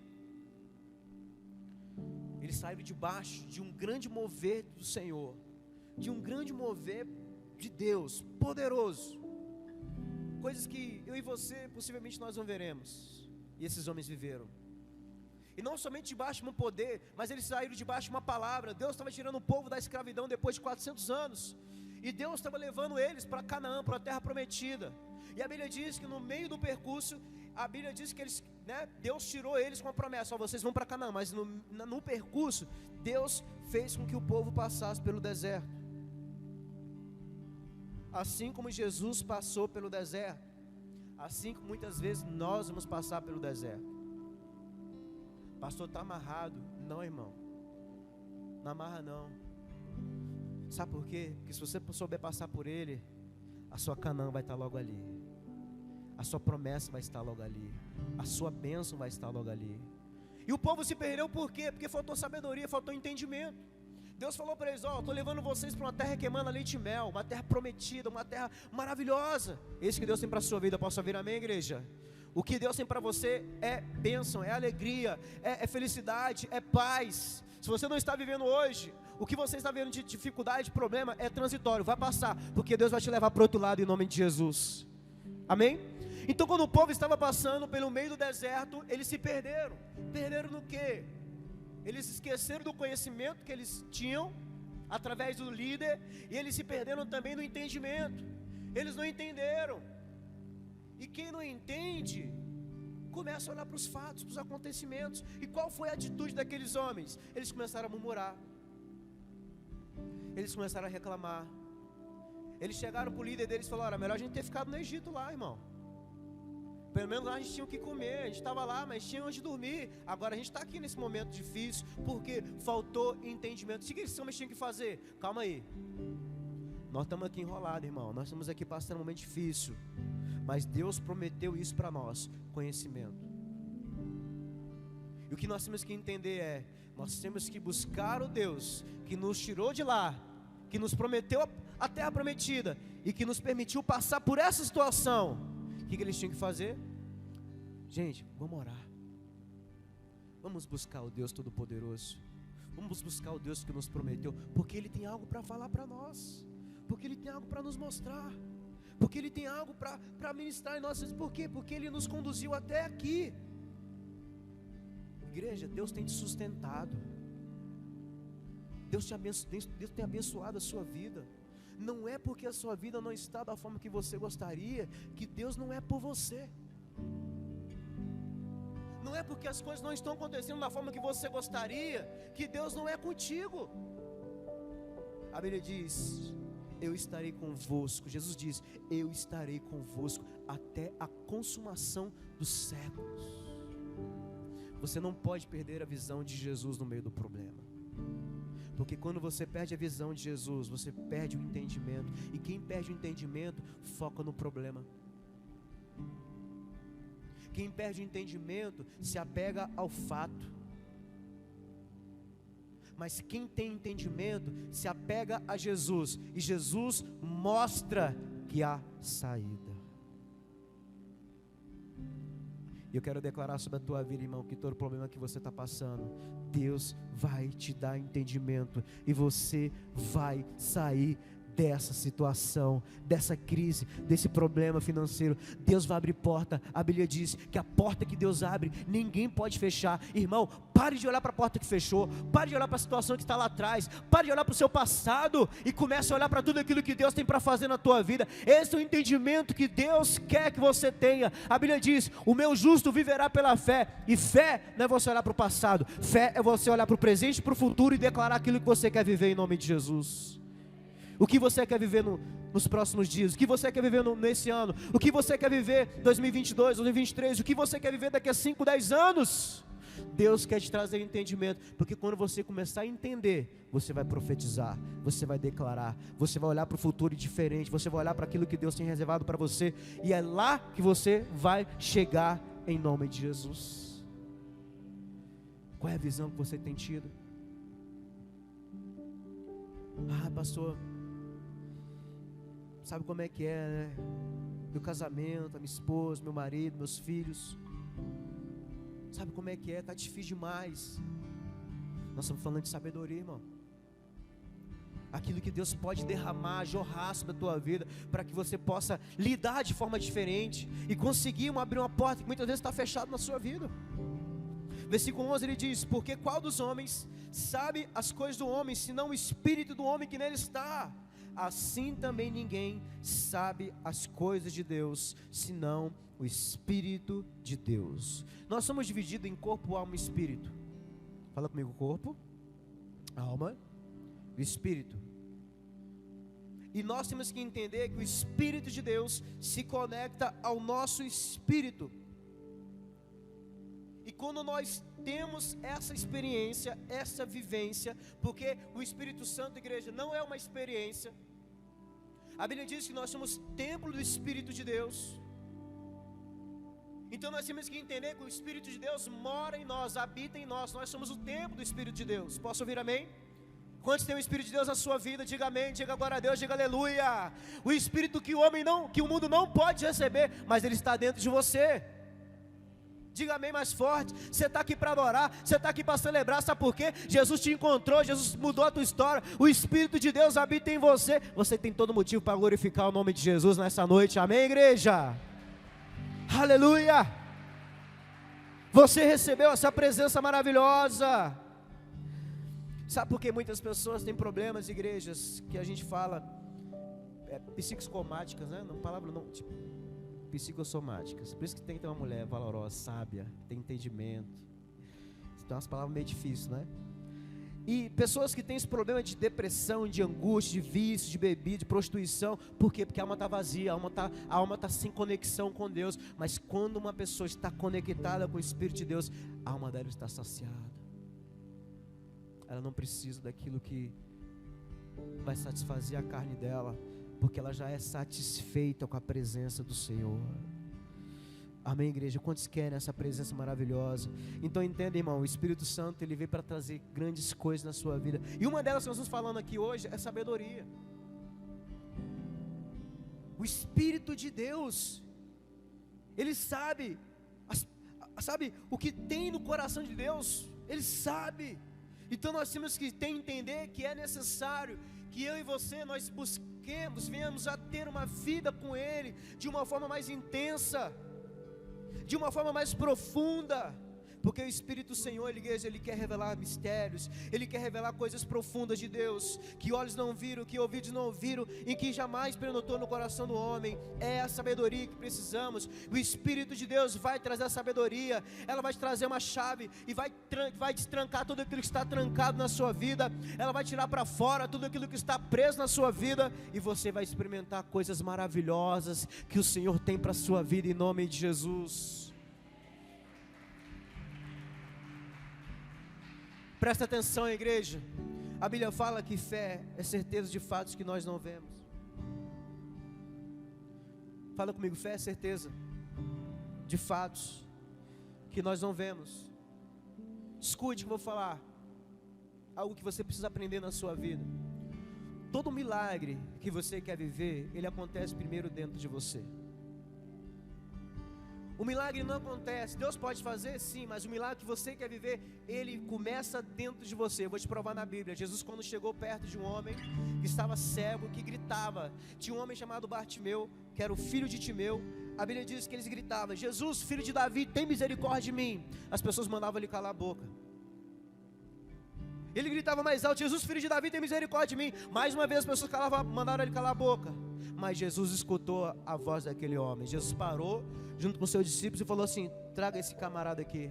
eles saíram debaixo de um grande mover do Senhor, de um grande mover de Deus, poderoso. Coisas que eu e você, possivelmente nós não veremos. E esses homens viveram. E não somente debaixo de um poder, mas eles saíram debaixo de uma palavra. Deus estava tirando o povo da escravidão depois de 400 anos. E Deus estava levando eles para Canaã, para a terra prometida. E a Bíblia diz que no meio do percurso, a Bíblia diz que eles, Deus tirou eles com a promessa: ó, vocês vão para Canaã. Mas no percurso, Deus fez com que o povo passasse pelo deserto. Assim como Jesus passou pelo deserto, assim como muitas vezes nós vamos passar pelo deserto. Pastor, está amarrado? Não, irmão, não amarra não. Sabe por quê? Porque se você souber passar por ele, a sua Canaã vai estar logo ali, a sua promessa vai estar logo ali, a sua bênção vai estar logo ali. E o povo se perdeu por quê? Porque faltou sabedoria, faltou entendimento. Deus falou para eles: ó, estou levando vocês para uma terra que emana leite e mel, uma terra prometida, uma terra maravilhosa. Esse que Deus tem para a sua vida. Posso ouvir amém, igreja? O que Deus tem para você é bênção, é alegria, é felicidade, é paz. Se você não está vivendo hoje, o que você está vivendo de dificuldade, de problema, é transitório, vai passar, porque Deus vai te levar para o outro lado em nome de Jesus. Amém? Então, quando o povo estava passando pelo meio do deserto, eles se perderam. Perderam no quê? Eles esqueceram do conhecimento que eles tinham através do líder, e eles se perderam também no entendimento. Eles não entenderam. E quem não entende, começa a olhar para os fatos, para os acontecimentos. E qual foi a atitude daqueles homens? Eles começaram a murmurar, eles começaram a reclamar. Eles chegaram para o líder deles e falaram: olha, melhor a gente ter ficado no Egito lá, irmão. Pelo menos lá a gente tinha o que comer, a gente estava lá, mas tinha onde dormir. Agora a gente está aqui nesse momento difícil, porque faltou entendimento. O que esses homens tinham que fazer? Calma aí, nós estamos aqui enrolados, irmão, nós estamos aqui passando um momento difícil, mas Deus prometeu isso para nós: conhecimento. E o que nós temos que entender é: nós temos que buscar o Deus que nos tirou de lá, que nos prometeu a terra prometida e que nos permitiu passar por essa situação. O que eles tinham que fazer? Gente, vamos orar. Vamos buscar o Deus Todo-Poderoso. Vamos buscar o Deus que nos prometeu, porque Ele tem algo para falar para nós, porque Ele tem algo para nos mostrar, porque Ele tem algo para ministrar em nós. Por quê? Porque Ele nos conduziu até aqui. Igreja, Deus tem te sustentado, Deus tem abençoado a sua vida. Não é porque a sua vida não está da forma que você gostaria, que Deus não é por você. Não é porque as coisas não estão acontecendo da forma que você gostaria, que Deus não é contigo. A Bíblia diz: eu estarei convosco. Jesus diz: eu estarei convosco até a consumação dos séculos. Você não pode perder a visão de Jesus no meio do problema, porque quando você perde a visão de Jesus, você perde o entendimento. E quem perde o entendimento, foca no problema. Quem perde o entendimento, se apega ao fato. Mas quem tem entendimento se apega a Jesus, e Jesus mostra que há saída. E eu quero declarar sobre a tua vida, irmão, que todo problema que você está passando, Deus vai te dar entendimento, e você vai sair dessa situação, dessa crise, desse problema financeiro. Deus vai abrir porta. A Bíblia diz que a porta que Deus abre, ninguém pode fechar. Irmão, pare de olhar para a porta que fechou, pare de olhar para a situação que está lá atrás, pare de olhar para o seu passado e comece a olhar para tudo aquilo que Deus tem para fazer na tua vida. Esse é o entendimento que Deus quer que você tenha. A Bíblia diz: o meu justo viverá pela fé. E fé não é você olhar para o passado, fé é você olhar para o presente e para o futuro e declarar aquilo que você quer viver em nome de Jesus. O que você quer viver nos próximos dias? O que você quer viver nesse ano? O que você quer viver 2022, 2023? O que você quer viver daqui a 5, 10 anos? Deus quer te trazer entendimento, porque quando você começar a entender, você vai profetizar, você vai declarar, você vai olhar para o futuro diferente, você vai olhar para aquilo que Deus tem reservado para você, e é lá que você vai chegar em nome de Jesus. Qual é a visão que você tem tido? Ah, pastor, sabe como é que é, né? Meu casamento, a minha esposa, meu marido, meus filhos. Sabe como é que é? Está difícil demais. Nós estamos falando de sabedoria, irmão. Aquilo que Deus pode derramar, jorrar sobre a tua vida, para que você possa lidar de forma diferente e conseguir abrir uma porta que muitas vezes está fechada na sua vida. Versículo 11 ele diz: porque qual dos homens sabe as coisas do homem, senão o espírito do homem que nele está? Assim também ninguém sabe as coisas de Deus, senão o Espírito de Deus. Nós somos divididos em corpo, alma e espírito. Fala comigo: corpo, alma e espírito. E nós temos que entender que o Espírito de Deus se conecta ao nosso espírito. E quando nós temos essa experiência, essa vivência, porque o Espírito Santo, igreja, não é uma experiência. A Bíblia diz que nós somos templo do Espírito de Deus. Então nós temos que entender que o Espírito de Deus mora em nós, habita em nós. Nós somos o templo do Espírito de Deus. Posso ouvir amém? Quantos tem o Espírito de Deus na sua vida? Diga amém, diga glória a Deus, diga aleluia. O Espírito que o mundo não pode receber, mas ele está dentro de você. Diga amém mais forte. Você está aqui para adorar, você está aqui para celebrar. Sabe por quê? Jesus te encontrou, Jesus mudou a tua história. O Espírito de Deus habita em você. Você tem todo motivo para glorificar o nome de Jesus nessa noite. Amém, igreja? Aleluia. Você recebeu essa presença maravilhosa. Sabe por que muitas pessoas têm problemas, igrejas, que a gente fala psicossomáticas, né? Não, palavra não, tipo, psicossomáticas. Por isso que tem que ter uma mulher valorosa, sábia, tem entendimento. Tem umas palavras meio difíceis, né? E pessoas que têm esse problema de depressão, de angústia, de vício, de bebida, de prostituição. Por quê? Porque a alma está vazia, a alma está sem conexão com Deus. Mas quando uma pessoa está conectada com o Espírito de Deus, a alma dela está saciada. Ela não precisa daquilo que vai satisfazer a carne dela, porque ela já é satisfeita com a presença do Senhor. Amém, igreja? Quantos querem essa presença maravilhosa? Então entenda, irmão, o Espírito Santo, ele veio para trazer grandes coisas na sua vida. E uma delas que nós estamos falando aqui hoje é sabedoria. O Espírito de Deus, ele sabe o que tem no coração de Deus, ele sabe. Então nós temos que entender que é necessário que eu e você, nós venhamos a ter uma vida com Ele de uma forma mais intensa, de uma forma mais profunda, porque o Espírito do Senhor, igreja, ele quer revelar mistérios, ele quer revelar coisas profundas de Deus, que olhos não viram, que ouvidos não ouviram, e que jamais penetrou no coração do homem. É a sabedoria que precisamos. O Espírito de Deus vai trazer a sabedoria, ela vai trazer uma chave, e vai destrancar tudo aquilo que está trancado na sua vida, ela vai tirar para fora tudo aquilo que está preso na sua vida, e você vai experimentar coisas maravilhosas que o Senhor tem para a sua vida, em nome de Jesus. Presta atenção, igreja. A Bíblia fala que fé é certeza de fatos que nós não vemos. Fala comigo, fé é certeza de fatos que nós não vemos. Escute o que eu vou falar. algo que você precisa aprender na sua vida. Todo milagre que você quer viver, ele acontece primeiro dentro de você. O milagre não acontece, Deus pode fazer sim, mas o milagre que você quer viver, ele começa dentro de você. Eu vou te provar na Bíblia. Jesus, quando chegou perto de um homem que estava cego, que gritava, tinha um homem chamado Bartimeu, que era o filho de Timeu. A Bíblia diz que eles gritavam: Jesus, filho de Davi, tem misericórdia de mim. As pessoas mandavam ele calar a boca. Ele gritava mais alto: Jesus, filho de Davi, tem misericórdia de mim. Mais uma vez as pessoas mandaram ele calar a boca. Mas Jesus escutou a voz daquele homem. Jesus parou junto com seus discípulos e falou assim: traga esse camarada aqui.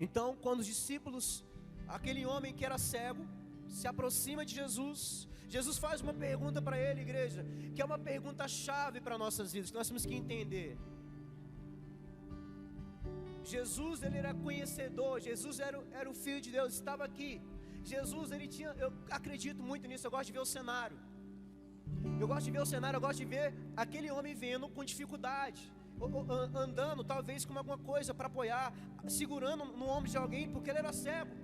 Então, quando os discípulos, aquele homem que era cego, se aproxima de Jesus, Jesus faz uma pergunta para ele, igreja, que é uma pergunta chave para nossas vidas, que nós temos que entender. Jesus, ele era conhecedor, Jesus era o Filho de Deus, estava aqui. Jesus, ele tinha, eu acredito muito nisso, eu gosto de ver o cenário. Eu gosto de ver o cenário, eu gosto de ver aquele homem vendo com dificuldade, andando talvez com alguma coisa para apoiar, segurando no ombro de alguém, porque ele era cego.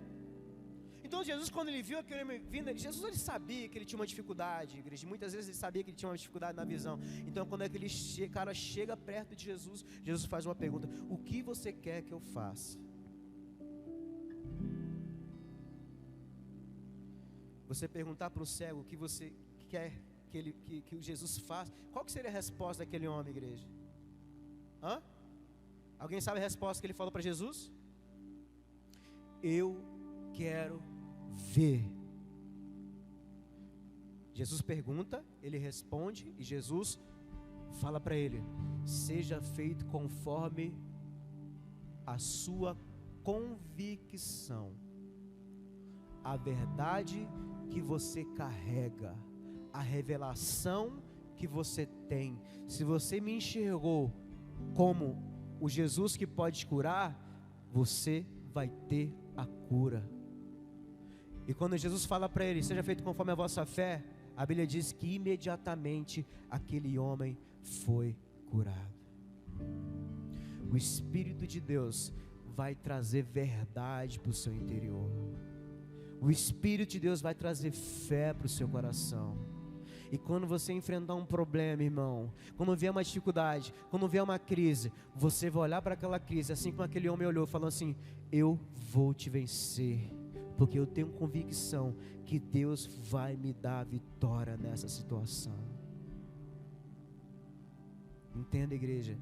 Então Jesus, quando ele viu aquele homem vindo, Jesus, ele sabia que ele tinha uma dificuldade, igreja. Muitas vezes ele sabia que ele tinha uma dificuldade na visão. Então quando aquele cara chega perto de Jesus, Jesus faz uma pergunta: o que você quer que eu faça? Você perguntar para o cego o que você quer que Jesus faça, qual que seria a resposta daquele homem, igreja? Alguém sabe a resposta que ele falou para Jesus? Eu quero ver. Jesus pergunta, ele responde, e Jesus fala para ele: seja feito conforme a sua convicção. A verdade que você carrega, a revelação que você tem. Se você me enxergou como o Jesus que pode te curar, você vai ter a cura. E quando Jesus fala para ele: seja feito conforme a vossa fé, a Bíblia diz que imediatamente aquele homem foi curado. O Espírito de Deus vai trazer verdade para o seu interior. O Espírito de Deus vai trazer fé para o seu coração. E quando você enfrentar um problema, irmão, quando vier uma dificuldade, quando vier uma crise, você vai olhar para aquela crise, assim como aquele homem olhou, falando assim: eu vou te vencer, porque eu tenho convicção que Deus vai me dar a vitória nessa situação. Entenda, igreja,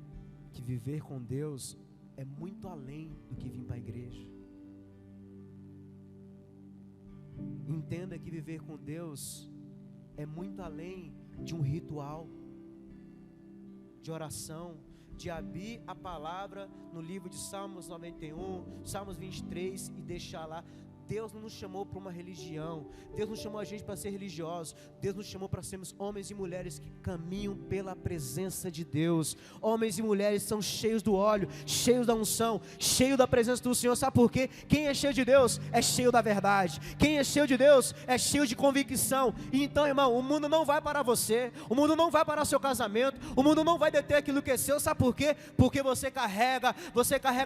que viver com Deus é muito além do que vir para a igreja. Entenda que viver com Deus é muito além de um ritual, de oração, de abrir a palavra no livro de Salmos 91, Salmos 23 e deixar lá. Deus não nos chamou para uma religião, Deus não chamou a gente para ser religiosos, Deus nos chamou para sermos homens e mulheres que caminham pela presença de Deus. Homens e mulheres são cheios do óleo, cheios da unção, cheios da presença do Senhor. Sabe por quê? Quem é cheio de Deus é cheio da verdade. Quem é cheio de Deus é cheio de convicção. E então, irmão, o mundo não vai parar você, o mundo não vai parar seu casamento, o mundo não vai deter aquilo que é seu. Sabe por quê? Porque você carrega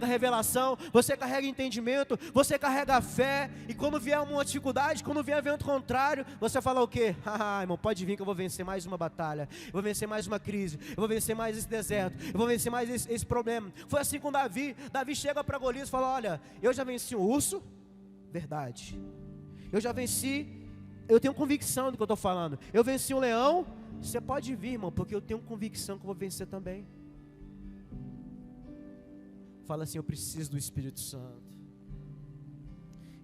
revelação, você carrega entendimento, você carrega fé. E quando vier uma dificuldade, quando vier vento contrário, você fala o quê? Irmão, pode vir que eu vou vencer mais uma batalha, eu vou vencer mais uma crise, eu vou vencer mais esse deserto, eu vou vencer mais esse problema. Foi assim com Davi. Davi chega para Golias e fala: olha, eu já venci um urso, verdade, eu já venci, eu tenho convicção do que eu estou falando, eu venci um leão, você pode vir, irmão, porque eu tenho convicção que eu vou vencer também. Fala assim: eu preciso do Espírito Santo.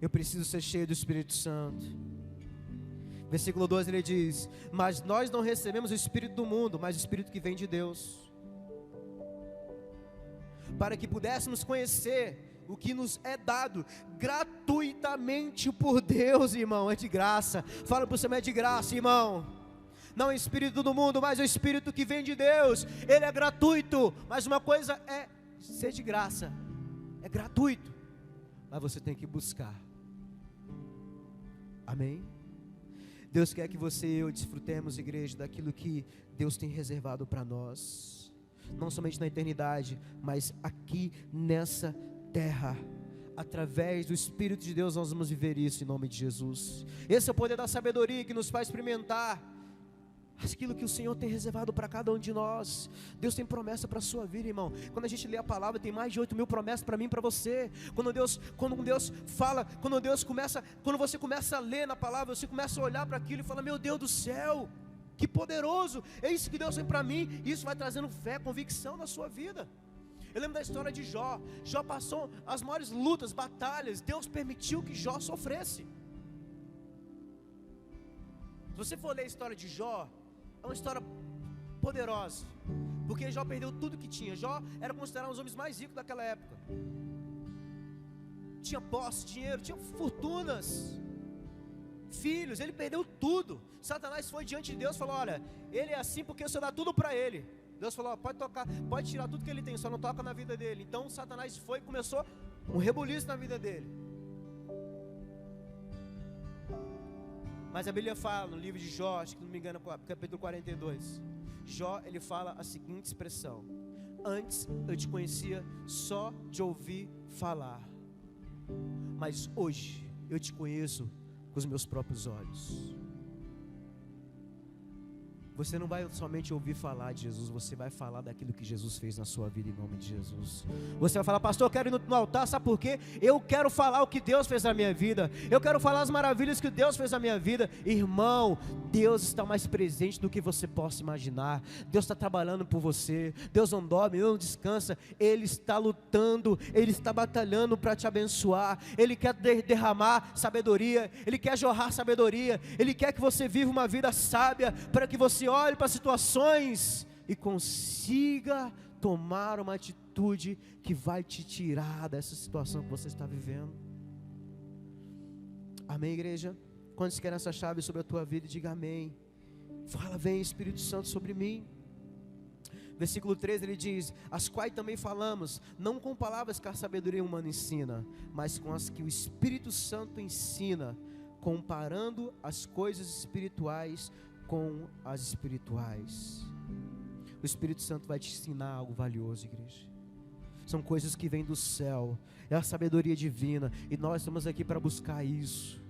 Eu preciso ser cheio do Espírito Santo. Versículo 12 ele diz: mas nós não recebemos o Espírito do mundo, mas o Espírito que vem de Deus, para que pudéssemos conhecer o que nos é dado gratuitamente por Deus, irmão. É de graça. Fala para o seu irmão: é de graça, irmão. Não é o Espírito do mundo, mas é o Espírito que vem de Deus. Ele é gratuito, mas uma coisa é ser de graça, é gratuito, mas você tem que buscar. Amém? Deus quer que você e eu desfrutemos, igreja, daquilo que Deus tem reservado para nós, não somente na eternidade, mas aqui nessa terra. através do Espírito de Deus nós vamos viver isso em nome de Jesus. Esse é o poder da sabedoria que nos faz experimentar aquilo que o Senhor tem reservado para cada um de nós. Deus tem promessa para a sua vida, irmão. Quando a gente lê a palavra, tem mais de 8.000 promessas para mim e para você. Quando Deus fala, quando você começa a ler na palavra, você começa a olhar para aquilo e fala: meu Deus do céu, que poderoso, é isso que Deus tem para mim. Isso vai trazendo fé, convicção na sua vida. Eu lembro da história de Jó. Jó passou as maiores lutas, batalhas. Deus permitiu que Jó sofresse. Se você for ler a história de Jó, é uma história poderosa, porque Jó perdeu tudo que tinha. Jó era considerado um dos homens mais ricos daquela época. Tinha posse, dinheiro, tinha fortunas, filhos, ele perdeu tudo. Satanás foi diante de Deus e falou: olha, ele é assim porque você dá tudo para ele. Deus falou: pode tocar, pode tirar tudo que ele tem, só não toca na vida dele. Então Satanás foi e começou um rebuliço na vida dele. Mas a Bíblia fala no livro de Jó, acho que não me engano, capítulo 42, Jó, ele fala a seguinte expressão: antes eu te conhecia só de ouvir falar, mas hoje eu te conheço com os meus próprios olhos. Você não vai somente ouvir falar de Jesus, você vai falar daquilo que Jesus fez na sua vida em nome de Jesus. Você vai falar: pastor, eu quero ir no altar, sabe por quê? Eu quero falar o que Deus fez na minha vida, eu quero falar as maravilhas que Deus fez na minha vida. Irmão, Deus está mais presente do que você possa imaginar. Deus está trabalhando por você. Deus não dorme, não descansa. Ele está lutando, Ele está batalhando para te abençoar. Ele quer derramar sabedoria, Ele quer jorrar sabedoria, Ele quer que você viva uma vida sábia, para que você olhe para situações e consiga tomar uma atitude que vai te tirar dessa situação que você está vivendo. Amém, igreja? Quantos querem essa chave sobre a tua vida? Diga amém. Fala: vem Espírito Santo sobre mim. Versículo 13 ele diz: as quais também falamos, não com palavras que a sabedoria humana ensina, mas com as que o Espírito Santo ensina, comparando as coisas espirituais com as espirituais. O Espírito Santo vai te ensinar algo valioso, igreja. São coisas que vêm do céu, é a sabedoria divina, e nós estamos aqui para buscar isso.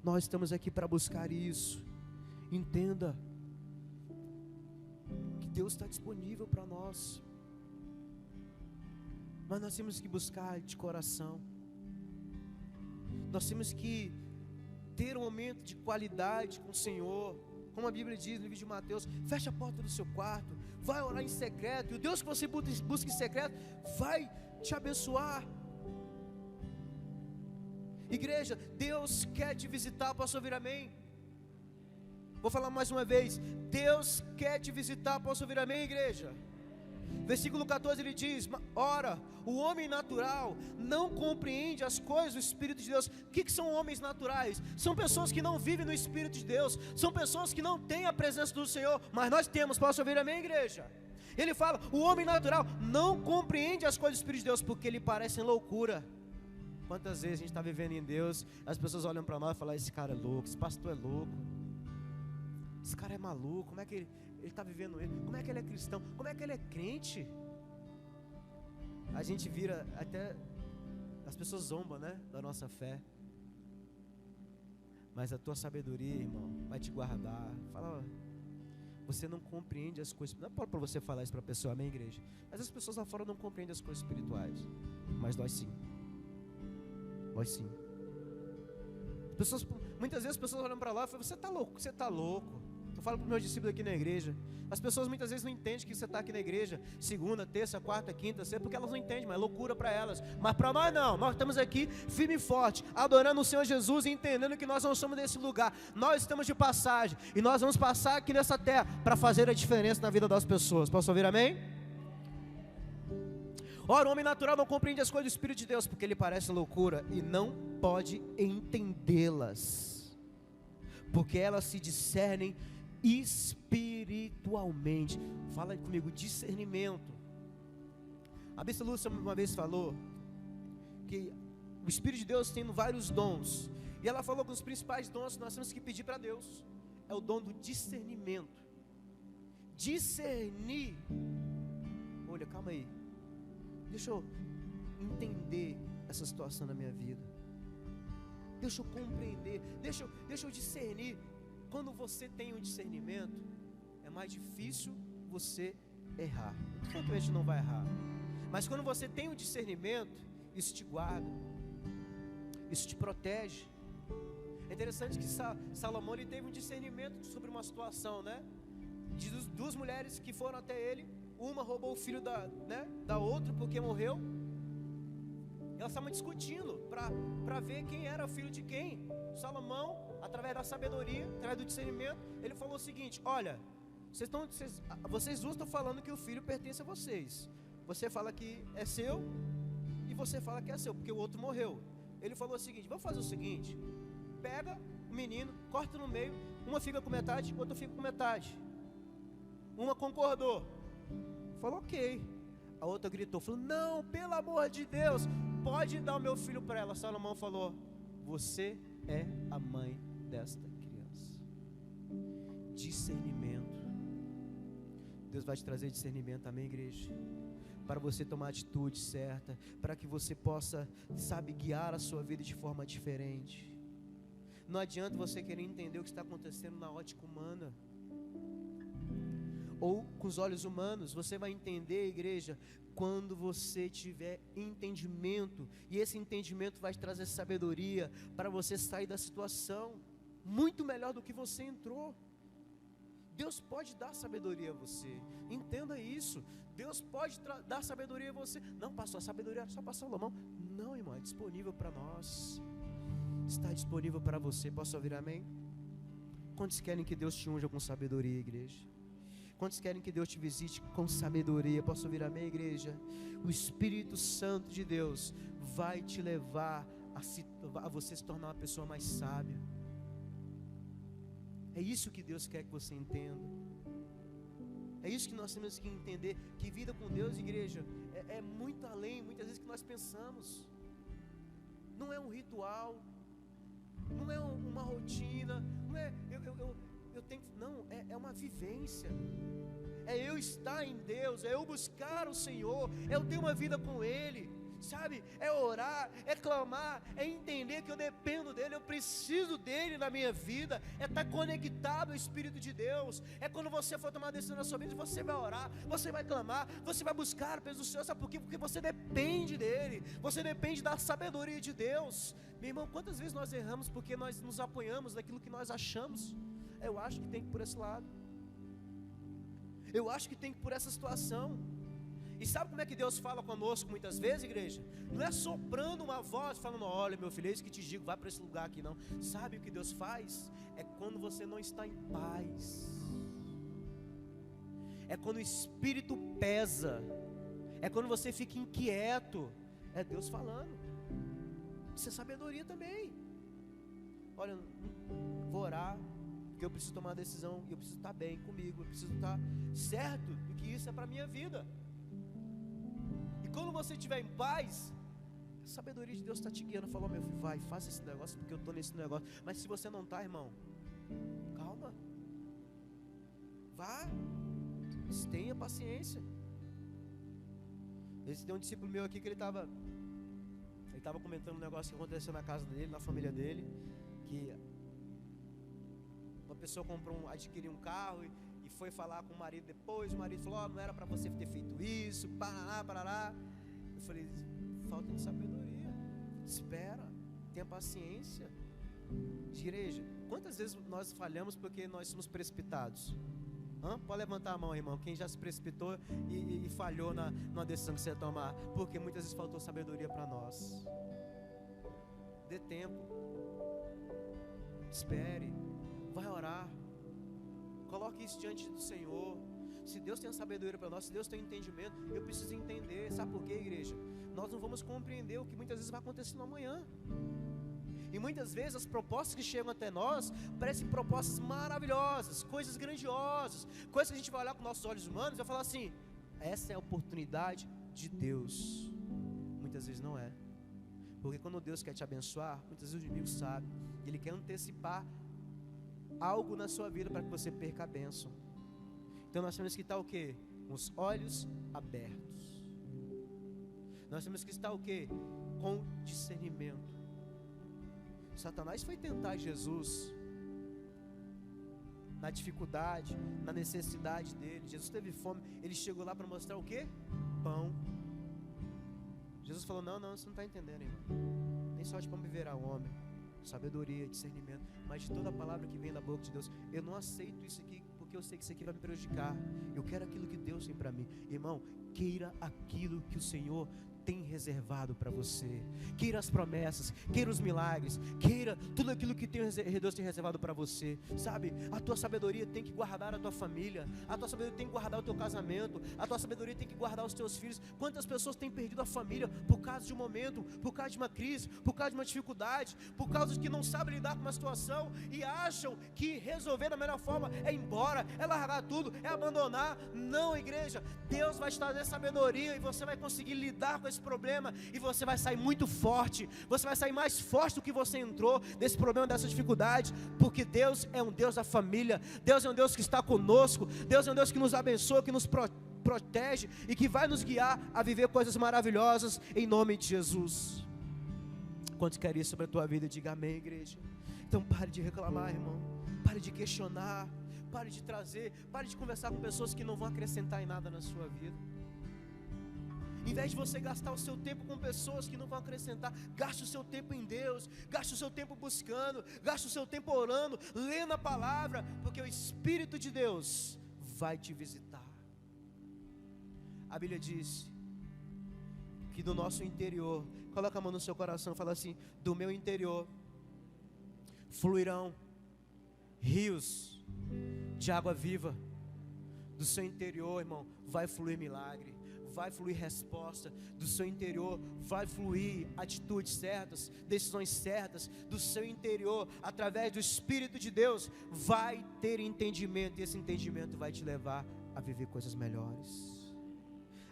Nós estamos aqui para buscar isso. Entenda que Deus está disponível para nós, mas nós temos que buscar de coração. Nós temos que ter um momento de qualidade com o Senhor. Como a Bíblia diz no livro de Mateus: fecha a porta do seu quarto, vai orar em secreto, e o Deus que você busca em secreto vai te abençoar. Igreja, Deus quer te visitar. Posso ouvir amém? Vou falar mais uma vez: Deus quer te visitar. Posso ouvir amém, igreja? Versículo 14 ele diz: ora, o homem natural não compreende as coisas do Espírito de Deus. O que são homens naturais? São pessoas que não vivem no Espírito de Deus, são pessoas que não têm a presença do Senhor, mas nós temos. Posso ouvir amém, igreja? Ele fala: o homem natural não compreende as coisas do Espírito de Deus, porque lhe parecem loucura. Quantas vezes a gente está vivendo em Deus, as pessoas olham para nós e falam: esse cara é louco, esse pastor é louco, esse cara é maluco, como é que ele está vivendo ele? Como é que ele é cristão? Como é que ele é crente? A gente vira até, as pessoas zombam, né, da nossa fé. Mas a tua sabedoria, irmão, vai te guardar. Fala: você não compreende as coisas. Não é para você falar isso para a pessoa, amém, igreja? Mas as pessoas lá fora não compreendem as coisas espirituais, mas nós sim. Nós sim. Muitas vezes as pessoas olham para lá e falam: você está louco, você está louco. Eu falo para os meus discípulos aqui na igreja. As pessoas muitas vezes não entendem que você está aqui na igreja segunda, terça, quarta, quinta, sexta, porque elas não entendem, mas é loucura para elas. Mas para nós não, nós estamos aqui firme e forte, adorando o Senhor Jesus e entendendo que nós não somos desse lugar. Nós estamos de passagem e nós vamos passar aqui nessa terra para fazer a diferença na vida das pessoas. Posso ouvir amém? Ora, o homem natural não compreende as coisas do Espírito de Deus, porque ele parece loucura e não pode entendê-las, porque elas se discernem espiritualmente. Fala comigo: discernimento. A Bispa Lúcia uma vez falou que o Espírito de Deus tem vários dons, e ela falou que os principais dons que nós temos que pedir para Deus é o dom do discernimento. Discernir. Olha, calma aí, deixa eu entender essa situação na minha vida. Deixa eu compreender, deixa eu discernir. Quando você tem um discernimento, é mais difícil você errar. Não que a gente não vai errar, mas quando você tem um discernimento, isso te guarda, isso te protege. É interessante que Salomão ele teve um discernimento sobre uma situação, né? De duas mulheres que foram até ele, uma roubou o filho da outra porque morreu. Elas estavam discutindo para ver quem era o filho de quem. Salomão, através da sabedoria, através do discernimento, ele falou o seguinte: olha, vocês duas estão falando que o filho pertence a vocês. Você fala que é seu e você fala que é seu, porque o outro morreu. Ele falou o seguinte: vamos fazer o seguinte, pega o menino, corta no meio, uma fica com metade, outra fica com metade. Uma concordou, falou ok. A outra gritou, falou: não, pelo amor de Deus, pode dar o meu filho para ela. Salomão falou: você é a mãe desta criança. Discernimento. Deus vai te trazer discernimento, amém, igreja? Para você tomar a atitude certa, para que você possa, guiar a sua vida de forma diferente. Não adianta você querer entender o que está acontecendo na ótica humana, ou com os olhos humanos. Você vai entender, igreja, quando você tiver entendimento, e esse entendimento vai te trazer sabedoria, para você sair da situação, muito melhor do que você entrou. Deus pode dar sabedoria a você, entenda isso. Deus pode dar sabedoria a você. Não, pastor, a sabedoria era só para Salomão. Não, irmão, é disponível para nós, está disponível para você. Posso ouvir amém? Quantos querem que Deus te unja com sabedoria, igreja? Quantos querem que Deus te visite com sabedoria? Posso ouvir amém, igreja? O Espírito Santo de Deus vai te levar a você se tornar uma pessoa mais sábia. É isso que Deus quer que você entenda. É isso que nós temos que entender, que vida com Deus, igreja, é muito além, muitas vezes, que nós pensamos. Não é um ritual, não é uma rotina, não é eu tenho, não, é uma vivência. É eu estar em Deus, é eu buscar o Senhor, é eu ter uma vida com Ele, sabe? É orar, é clamar, é entender que eu dependo dEle, eu preciso dEle na minha vida, é estar conectado ao Espírito de Deus. É quando você for tomar decisão na sua vida, você vai orar, você vai clamar, você vai buscar a presença do Senhor. Sabe por quê? Porque você depende dEle, você depende da sabedoria de Deus. Meu irmão, quantas vezes nós erramos porque nós nos apoiamos naquilo que nós achamos? Eu acho que tem que ir por esse lado, eu acho que tem que ir por essa situação. E sabe como é que Deus fala conosco muitas vezes, igreja? Não é soprando uma voz, falando: olha, meu filho, é isso que te digo, vai para esse lugar aqui, não. Sabe o que Deus faz? É quando você não está em paz, é quando o Espírito pesa, é quando você fica inquieto. É Deus falando. Isso é sabedoria também. Olha, vou orar, porque eu preciso tomar uma decisão, e eu preciso estar bem comigo, eu preciso estar certo do que isso é para a minha vida. E quando você estiver em paz, a sabedoria de Deus está te guiando. Falou: meu filho, vai, faça esse negócio, porque eu estou nesse negócio. Mas se você não está, irmão, calma, vá, tenha paciência. Tem um discípulo meu aqui que ele estava comentando um negócio que aconteceu na casa dele, na família dele, que uma pessoa adquiriu um carro e foi falar com o marido depois. O marido falou: não era para você ter feito isso, parará. Eu falei: falta de sabedoria, espera, tenha paciência. Igreja, quantas vezes nós falhamos porque nós somos precipitados? Pode levantar a mão, irmão, quem já se precipitou e falhou na decisão que você ia tomar, porque muitas vezes faltou sabedoria para nós. Dê tempo, espere, vai orar, coloque isso diante do Senhor. Se Deus tem a sabedoria para nós, se Deus tem entendimento, eu preciso entender. Sabe por quê, igreja? Nós não vamos compreender o que muitas vezes vai acontecer no amanhã. E muitas vezes as propostas que chegam até nós parecem propostas maravilhosas, coisas grandiosas, coisas que a gente vai olhar com nossos olhos humanos e vai falar assim: essa é a oportunidade de Deus. Muitas vezes não é. Porque quando Deus quer te abençoar, muitas vezes o inimigo sabe, ele quer antecipar algo na sua vida para que você perca a bênção. Então nós temos que estar o quê? Com os olhos abertos. Nós temos que estar o quê? Com discernimento. Satanás foi tentar Jesus na dificuldade, na necessidade dele. Jesus teve fome, ele chegou lá para mostrar o quê? Pão. Jesus falou, não, você não está entendendo, irmão. Nem só de pão viverá o homem. Sabedoria, discernimento, mas de toda a palavra que vem da boca de Deus. Eu não aceito isso aqui, porque eu sei que isso aqui vai me prejudicar. Eu quero aquilo que Deus tem para mim. Irmão, queira aquilo que o Senhor tem reservado para você. Queira as promessas, queira os milagres, queira tudo aquilo que Deus tem reservado para você. Sabe, a tua sabedoria tem que guardar a tua família, a tua sabedoria tem que guardar o teu casamento, a tua sabedoria tem que guardar os teus filhos. Quantas pessoas têm perdido a família por causa de um momento, por causa de uma crise, por causa de uma dificuldade, por causa de que não sabem lidar com uma situação e acham que resolver da melhor forma é ir embora, é largar tudo, é abandonar. Não, igreja, Deus vai te trazer sabedoria e você vai conseguir lidar com esse problema e você vai sair muito forte. Você vai sair mais forte do que você entrou desse problema, dessa dificuldade, porque Deus é um Deus da família. Deus é um Deus que está conosco. Deus é um Deus que nos abençoa, que nos protege e que vai nos guiar a viver coisas maravilhosas em nome de Jesus. Quantos querem isso sobre a tua vida? Diga amém, igreja. Então pare de reclamar, irmão. Pare de questionar. Pare de trazer. Pare de conversar com pessoas que não vão acrescentar em nada na sua vida. Em vez de você gastar o seu tempo com pessoas que não vão acrescentar, gaste o seu tempo em Deus, gaste o seu tempo buscando, gaste o seu tempo orando, lendo a palavra, porque o Espírito de Deus vai te visitar. A Bíblia diz que do nosso interior, coloca a mão no seu coração e fala assim: do meu interior fluirão rios de água viva. Do seu interior, irmão, vai fluir milagre, vai fluir resposta. Do seu interior vai fluir atitudes certas, decisões certas. Do seu interior, através do Espírito de Deus, vai ter entendimento, e esse entendimento vai te levar a viver coisas melhores,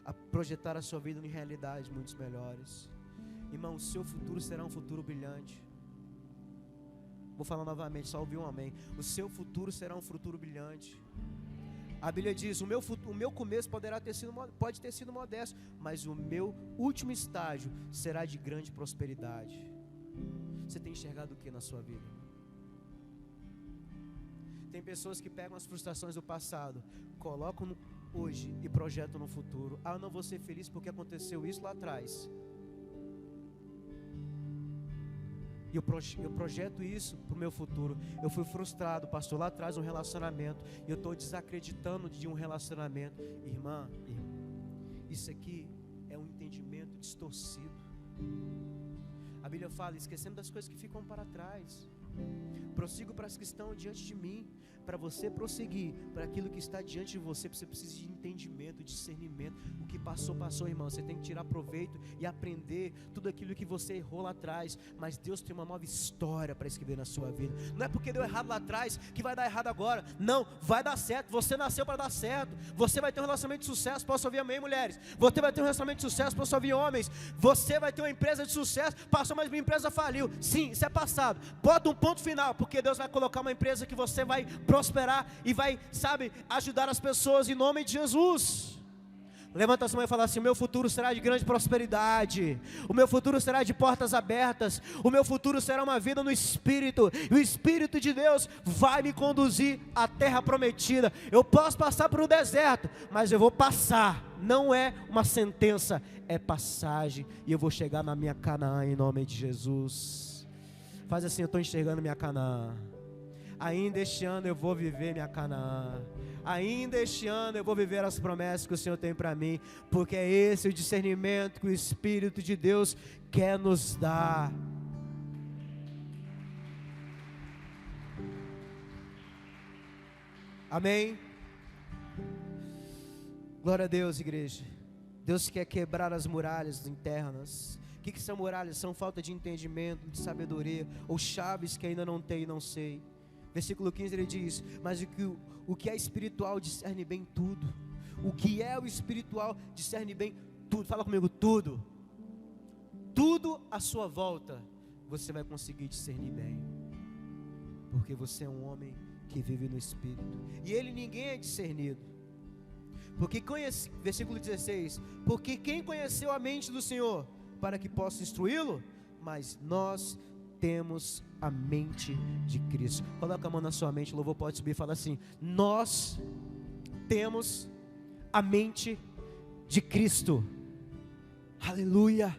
a projetar a sua vida em realidades muito melhores. Irmão, o seu futuro será um futuro brilhante. Vou falar novamente, só ouvir um amém. O seu futuro será um futuro brilhante. A Bíblia diz, o meu começo pode ter sido modesto, mas o meu último estágio será de grande prosperidade. Você tem enxergado o que na sua vida? Tem pessoas que pegam as frustrações do passado, colocam hoje e projetam no futuro. Eu não vou ser feliz porque aconteceu isso lá atrás. E eu projeto isso para o meu futuro. Eu fui frustrado, pastor, lá atrás um relacionamento, e eu estou desacreditando de um relacionamento. Irmã, isso aqui é um entendimento distorcido. A Bíblia fala, esquecendo das coisas que ficam para trás, prossigo para as que estão diante de mim. Para você prosseguir para aquilo que está diante de você, você precisa de entendimento, discernimento. O que passou, irmão. Você tem que tirar proveito e aprender tudo aquilo que você errou lá atrás. Mas Deus tem uma nova história para escrever na sua vida. Não é porque deu errado lá atrás que vai dar errado agora. Não, vai dar certo. Você nasceu para dar certo. Você vai ter um relacionamento de sucesso. Posso ouvir amém, mulheres? Você vai ter um relacionamento de sucesso. Posso ouvir homens? Você vai ter uma empresa de sucesso. Passou, mas minha empresa faliu. Sim, isso é passado. Bota um ponto final, porque Deus vai colocar uma empresa que você vai prosperar e vai, ajudar as pessoas em nome de Jesus. Levanta a sua mão e fala assim: o meu futuro será de grande prosperidade, o meu futuro será de portas abertas, o meu futuro será uma vida no Espírito, e o Espírito de Deus vai me conduzir à terra prometida. Eu posso passar por um deserto, mas eu vou passar. Não é uma sentença, é passagem, e eu vou chegar na minha Canaã em nome de Jesus. Faz assim: eu estou enxergando minha Canaã. Ainda este ano eu vou viver minha Canaã. Ainda este ano eu vou viver as promessas que o Senhor tem para mim, porque é esse o discernimento que o Espírito de Deus quer nos dar. Amém? Glória a Deus, igreja. Deus quer quebrar as muralhas internas. O que são muralhas? São falta de entendimento, de sabedoria, ou chaves que ainda não tem e não sei. Versículo 15 ele diz: mas o que é espiritual discerne bem tudo. O que é o espiritual discerne bem tudo. Fala comigo: tudo. Tudo à sua volta você vai conseguir discernir bem, porque você é um homem que vive no Espírito, e ele ninguém é discernido. Versículo 16, porque quem conheceu a mente do Senhor para que possa instruí-lo? Mas nós temos a mente de Cristo. Coloca a mão na sua mente, o louvor pode subir e fala assim: nós temos a mente de Cristo. Aleluia.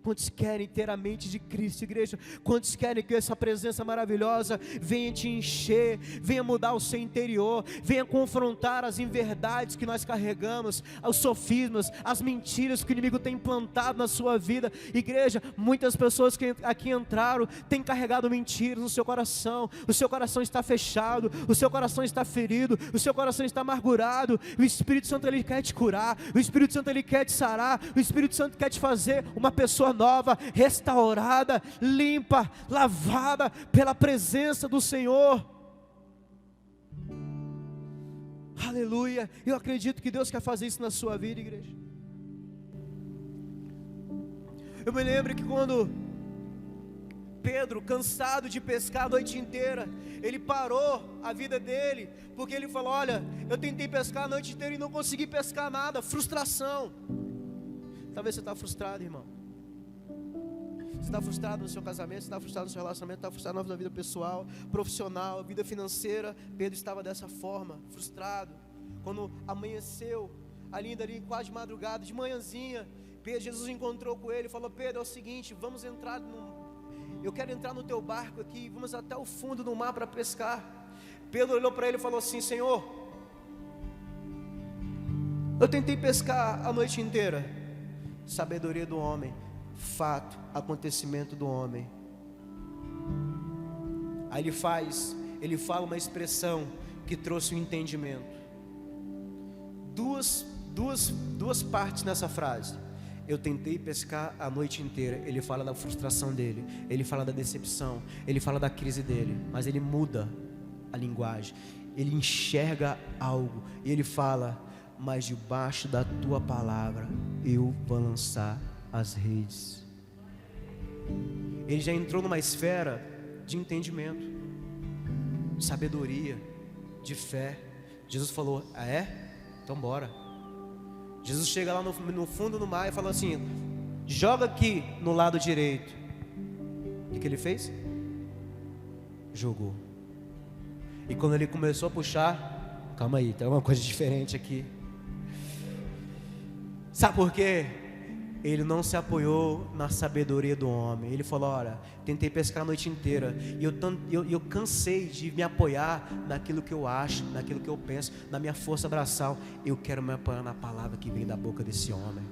Quantos querem ter a mente de Cristo, igreja? Quantos querem que essa presença maravilhosa venha te encher, venha mudar o seu interior, venha confrontar as inverdades que nós carregamos, os sofismas, as mentiras que o inimigo tem implantado na sua vida? Igreja, muitas pessoas que aqui entraram têm carregado mentiras no seu coração. O seu coração está fechado, o seu coração está ferido, o seu coração está amargurado. O Espírito Santo, ele quer te curar, o Espírito Santo, ele quer te sarar, o Espírito Santo quer te fazer uma pessoa nova, restaurada, limpa, lavada pela presença do Senhor. Aleluia. Eu acredito que Deus quer fazer isso na sua vida, igreja. Eu me lembro que quando Pedro, cansado de pescar a noite inteira, ele parou a vida dele, porque ele falou: olha, eu tentei pescar a noite inteira e não consegui pescar nada. Frustração. Talvez você está frustrado, irmão. Você está frustrado no seu casamento, você está frustrado no seu relacionamento, está frustrado na sua vida pessoal, profissional, vida financeira. Pedro estava dessa forma, frustrado. Quando amanheceu, ali quase de madrugada, de manhãzinha, Jesus encontrou com ele e falou: Pedro, é o seguinte, vamos entrar eu quero entrar no teu barco aqui, vamos até o fundo do mar para pescar. Pedro olhou para ele e falou assim: Senhor, eu tentei pescar a noite inteira. Sabedoria do homem, fato, acontecimento do homem. Aí ele fala uma expressão que trouxe o entendimento. Duas partes nessa frase. Eu tentei pescar a noite inteira. Ele fala da frustração dele, ele fala da decepção, ele fala da crise dele, mas ele muda a linguagem. Ele enxerga algo e ele fala: mas debaixo da tua palavra eu vou lançar as redes. Ele já entrou numa esfera de entendimento, de sabedoria, de fé. Jesus falou: ah é? Então bora. Jesus chega lá no fundo do mar e fala assim: joga aqui no lado direito. O que ele fez? Jogou. E quando ele começou a puxar, calma aí, tem uma coisa diferente aqui. Sabe por quê? Ele não se apoiou na sabedoria do homem. Ele falou: olha, tentei pescar a noite inteira e eu cansei de me apoiar naquilo que eu acho, naquilo que eu penso, na minha força braçal. Eu quero me apoiar na palavra que vem da boca desse homem.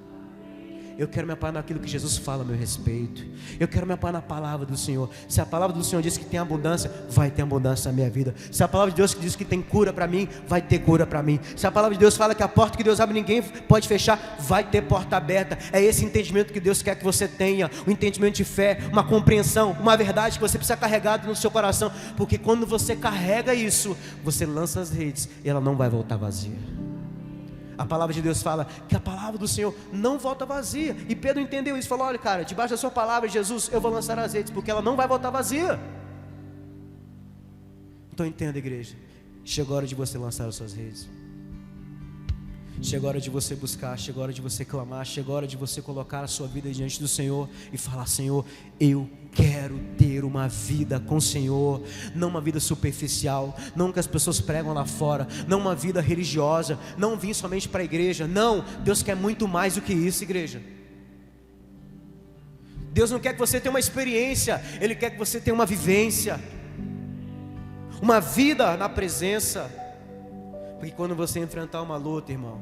Eu quero me apoiar naquilo que Jesus fala a meu respeito. Eu quero me apoiar na palavra do Senhor. Se a palavra do Senhor diz que tem abundância, vai ter abundância na minha vida. Se a palavra de Deus diz que tem cura para mim, vai ter cura para mim. Se a palavra de Deus fala que a porta que Deus abre ninguém pode fechar, vai ter porta aberta. É esse entendimento que Deus quer que você tenha. Um entendimento de fé, uma compreensão, uma verdade que você precisa carregar no seu coração. Porque quando você carrega isso, você lança as redes e ela não vai voltar vazia. A palavra de Deus fala que a palavra do Senhor não volta vazia. E Pedro entendeu isso, falou: olha, cara, debaixo da sua palavra, Jesus, eu vou lançar as redes, porque ela não vai voltar vazia. Então entenda, igreja, chegou a hora de você lançar as suas redes. Chegou a hora de você buscar, chegou a hora de você clamar, chegou a hora de você colocar a sua vida diante do Senhor e falar: Senhor, eu quero ter uma vida com o Senhor, não uma vida superficial, não que as pessoas pregam lá fora, não uma vida religiosa, não vim somente para a igreja. Não, Deus quer muito mais do que isso, igreja. Deus não quer que você tenha uma experiência, Ele quer que você tenha uma vivência, uma vida na presença. Porque quando você enfrentar uma luta, irmão,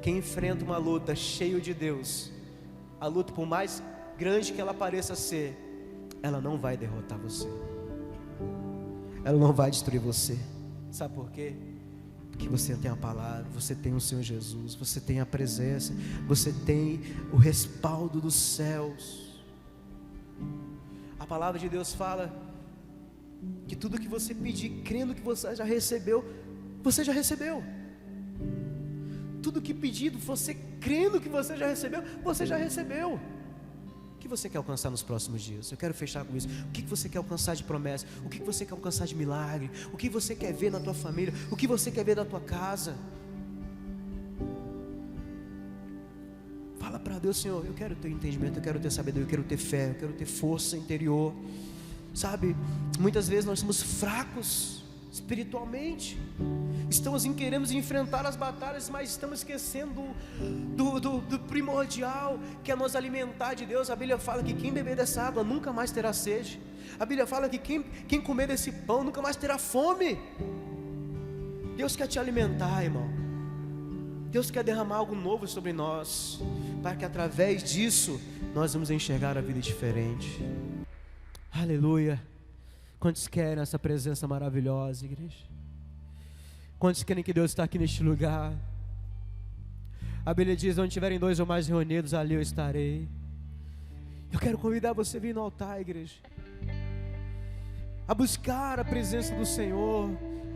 quem enfrenta uma luta cheio de Deus, a luta, por mais grande que ela pareça ser, ela não vai derrotar você, ela não vai destruir você. Sabe por quê? Porque você tem a palavra, você tem o Senhor Jesus, você tem a presença, você tem o respaldo dos céus. A palavra de Deus fala que tudo que você pedir, crendo que você já recebeu, você já recebeu. Tudo que pedido, você crendo que você já recebeu, você já recebeu. O que você quer alcançar nos próximos dias? Eu quero fechar com isso. O que você quer alcançar de promessa? O que você quer alcançar de milagre? O que você quer ver na tua família? O que você quer ver na tua casa? Fala para Deus: Senhor, eu quero ter entendimento, eu quero ter sabedoria, eu quero ter fé, eu quero ter força interior. Sabe, muitas vezes nós somos fracos espiritualmente, queremos enfrentar as batalhas, mas estamos esquecendo do primordial, que é nos alimentar de Deus. A Bíblia fala que quem beber dessa água nunca mais terá sede. A Bíblia fala que quem comer desse pão nunca mais terá fome. Deus quer te alimentar, irmão. Deus quer derramar algo novo sobre nós, para que através disso nós vamos enxergar a vida diferente. Aleluia. Quantos querem essa presença maravilhosa, igreja? Quantos querem que Deus está aqui neste lugar? A Bíblia diz: onde tiverem 2 ou mais reunidos, ali eu estarei. Eu quero convidar você a vir no altar, igreja, a buscar a presença do Senhor,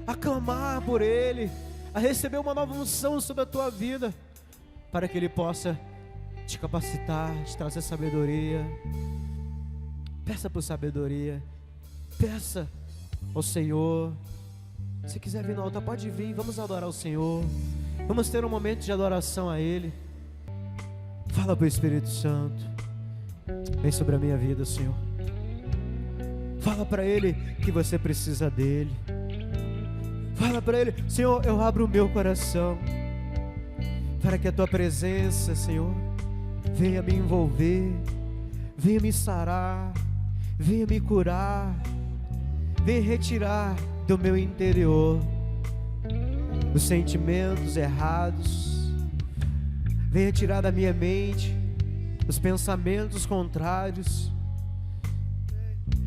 a clamar por Ele, a receber uma nova unção sobre a tua vida, para que Ele possa te capacitar, te trazer sabedoria. Peça por sabedoria, peça ao Senhor. Se quiser vir no altar, pode vir, vamos adorar o Senhor, vamos ter um momento de adoração a Ele. Fala para o Espírito Santo: vem sobre a minha vida, Senhor. Fala para Ele que você precisa dEle. Fala para Ele: Senhor, eu abro o meu coração, para que a Tua presença, Senhor, venha me envolver, venha me sarar, venha me curar, venha retirar do meu interior os sentimentos errados, venha tirar da minha mente os pensamentos contrários.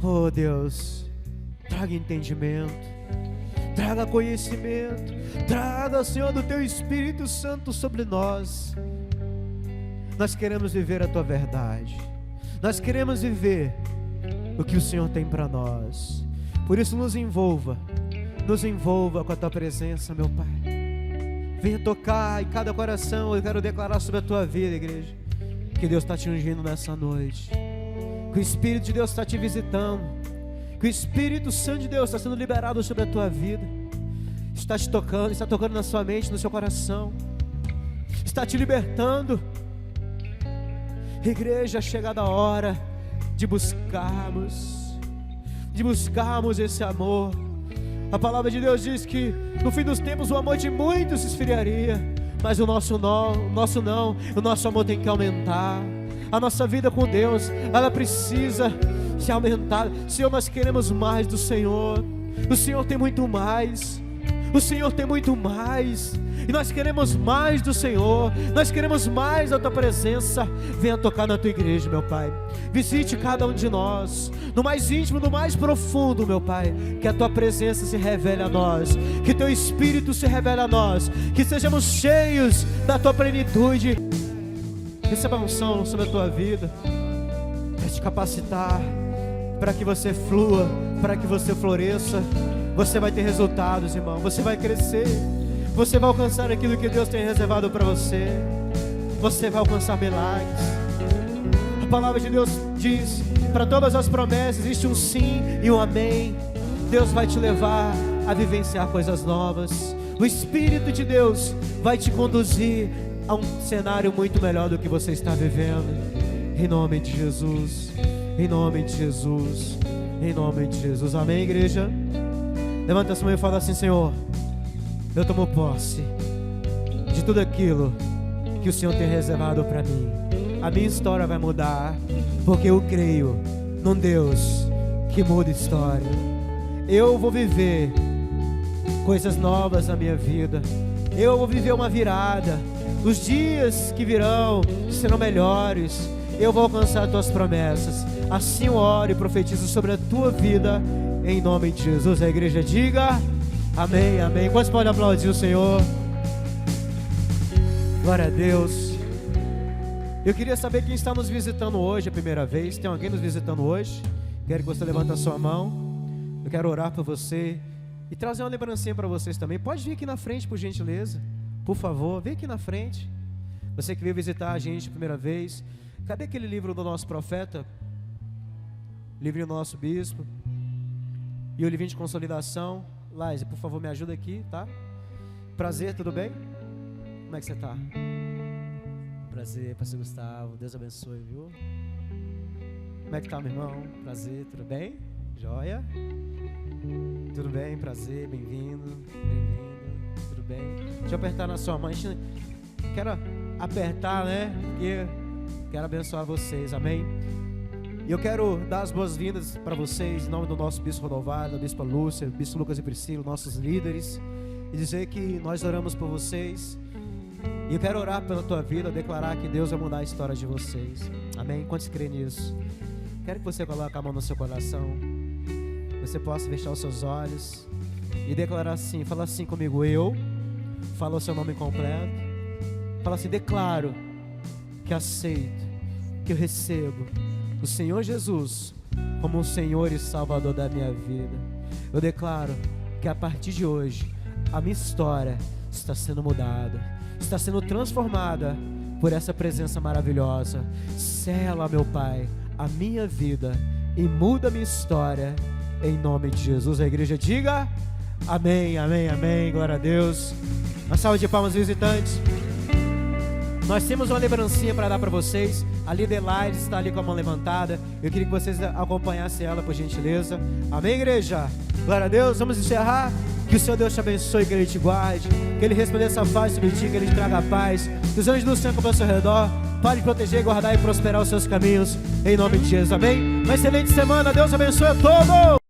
Oh Deus, traga entendimento, traga conhecimento, traga, Senhor, do Teu Espírito Santo sobre nós. Nós queremos viver a Tua verdade, nós queremos viver o que o Senhor tem para nós. Por isso nos envolva com a Tua presença, meu Pai. Venha tocar em cada coração. Eu quero declarar sobre a tua vida, igreja, que Deus está te ungindo nessa noite, que o Espírito de Deus está te visitando, que o Espírito Santo de Deus está sendo liberado sobre a tua vida, está te tocando, está tocando na sua mente, no seu coração, está te libertando. Igreja, é chegada a hora de buscarmos esse amor. A palavra de Deus diz que no fim dos tempos o amor de muitos se esfriaria, mas o nosso amor tem que aumentar. A nossa vida com Deus, ela precisa se aumentar. Senhor, nós queremos mais do Senhor. O Senhor tem muito mais. O Senhor tem muito mais. E nós queremos mais do Senhor. Nós queremos mais da Tua presença. Venha tocar na Tua igreja, meu Pai. Visite cada um de nós, no mais íntimo, no mais profundo, meu Pai. Que a Tua presença se revele a nós, que Teu Espírito se revele a nós, que sejamos cheios da Tua plenitude. Receba a unção sobre a tua vida, para te capacitar, para que você flua, para que você floresça. Você vai ter resultados, irmão. Você vai crescer. Você vai alcançar aquilo que Deus tem reservado para você. Você vai alcançar milagres. A palavra de Deus diz: para todas as promessas existe um sim e um amém. Deus vai te levar a vivenciar coisas novas. O Espírito de Deus vai te conduzir a um cenário muito melhor do que você está vivendo. Em nome de Jesus. Em nome de Jesus. Em nome de Jesus. Amém, igreja? Levanta a sua mão e fala assim: Senhor, eu tomo posse de tudo aquilo que o Senhor tem reservado para mim. A minha história vai mudar, porque eu creio num Deus que muda história. Eu vou viver coisas novas na minha vida. Eu vou viver uma virada. Os dias que virão serão melhores. Eu vou alcançar as tuas promessas. Assim eu oro e profetizo sobre a tua vida, em nome de Jesus. A igreja diga amém, amém. Quantos podem aplaudir o Senhor? Glória a Deus. Eu queria saber quem está nos visitando hoje a primeira vez. Tem alguém nos visitando hoje? Quero que você levante a sua mão. Eu quero orar por você e trazer uma lembrancinha para vocês também. Pode vir aqui na frente, por gentileza. Por favor, vem aqui na frente. Você que veio visitar a gente a primeira vez. Cadê aquele livro do nosso profeta? Livrinho do nosso bispo. E o livrinho de consolidação. Laís, por favor, me ajuda aqui, tá? Prazer, tudo bem? Como é que você tá? Prazer, pastor Gustavo. Deus abençoe, viu? Como é que tá, meu irmão? Prazer, tudo bem? Joia? Tudo bem? Prazer, bem-vindo. Bem-vindo. Tudo bem? Deixa eu apertar na sua mão. Quero apertar, né? Porque quero abençoar vocês, amém? E eu quero dar as boas-vindas para vocês, em nome do nosso Bispo Rodovalho, da Bispa Lúcia, Bispo Lucas e Priscila, nossos líderes, e dizer que nós oramos por vocês. E eu quero orar pela tua vida, declarar que Deus vai mudar a história de vocês, amém? Quantos creem nisso? Quero que você coloque a mão no seu coração, você possa fechar os seus olhos e declarar assim, fala assim comigo, eu, fala o seu nome completo, fala assim, declaro que aceito, que eu recebo o Senhor Jesus como o Senhor e Salvador da minha vida. Eu declaro que a partir de hoje a minha história está sendo mudada, está sendo transformada por essa presença maravilhosa. Sela, meu Pai, a minha vida e muda a minha história em nome de Jesus. A igreja diga amém, amém, amém. Glória a Deus. Uma salva de palmas, visitantes. Nós temos uma lembrancinha para dar para vocês. A líder Laires está ali com a mão levantada. Eu queria que vocês acompanhassem ela, por gentileza. Amém, igreja? Glória a Deus. Vamos encerrar. Que o Senhor Deus te abençoe, que Ele te guarde, que Ele resplandeça a face sobre ti, que Ele te traga a paz. Que os anjos do Senhor acompanhem ao seu redor. Pode proteger, guardar e prosperar os seus caminhos. Em nome de Jesus, amém? Uma excelente semana. Deus abençoe a todos.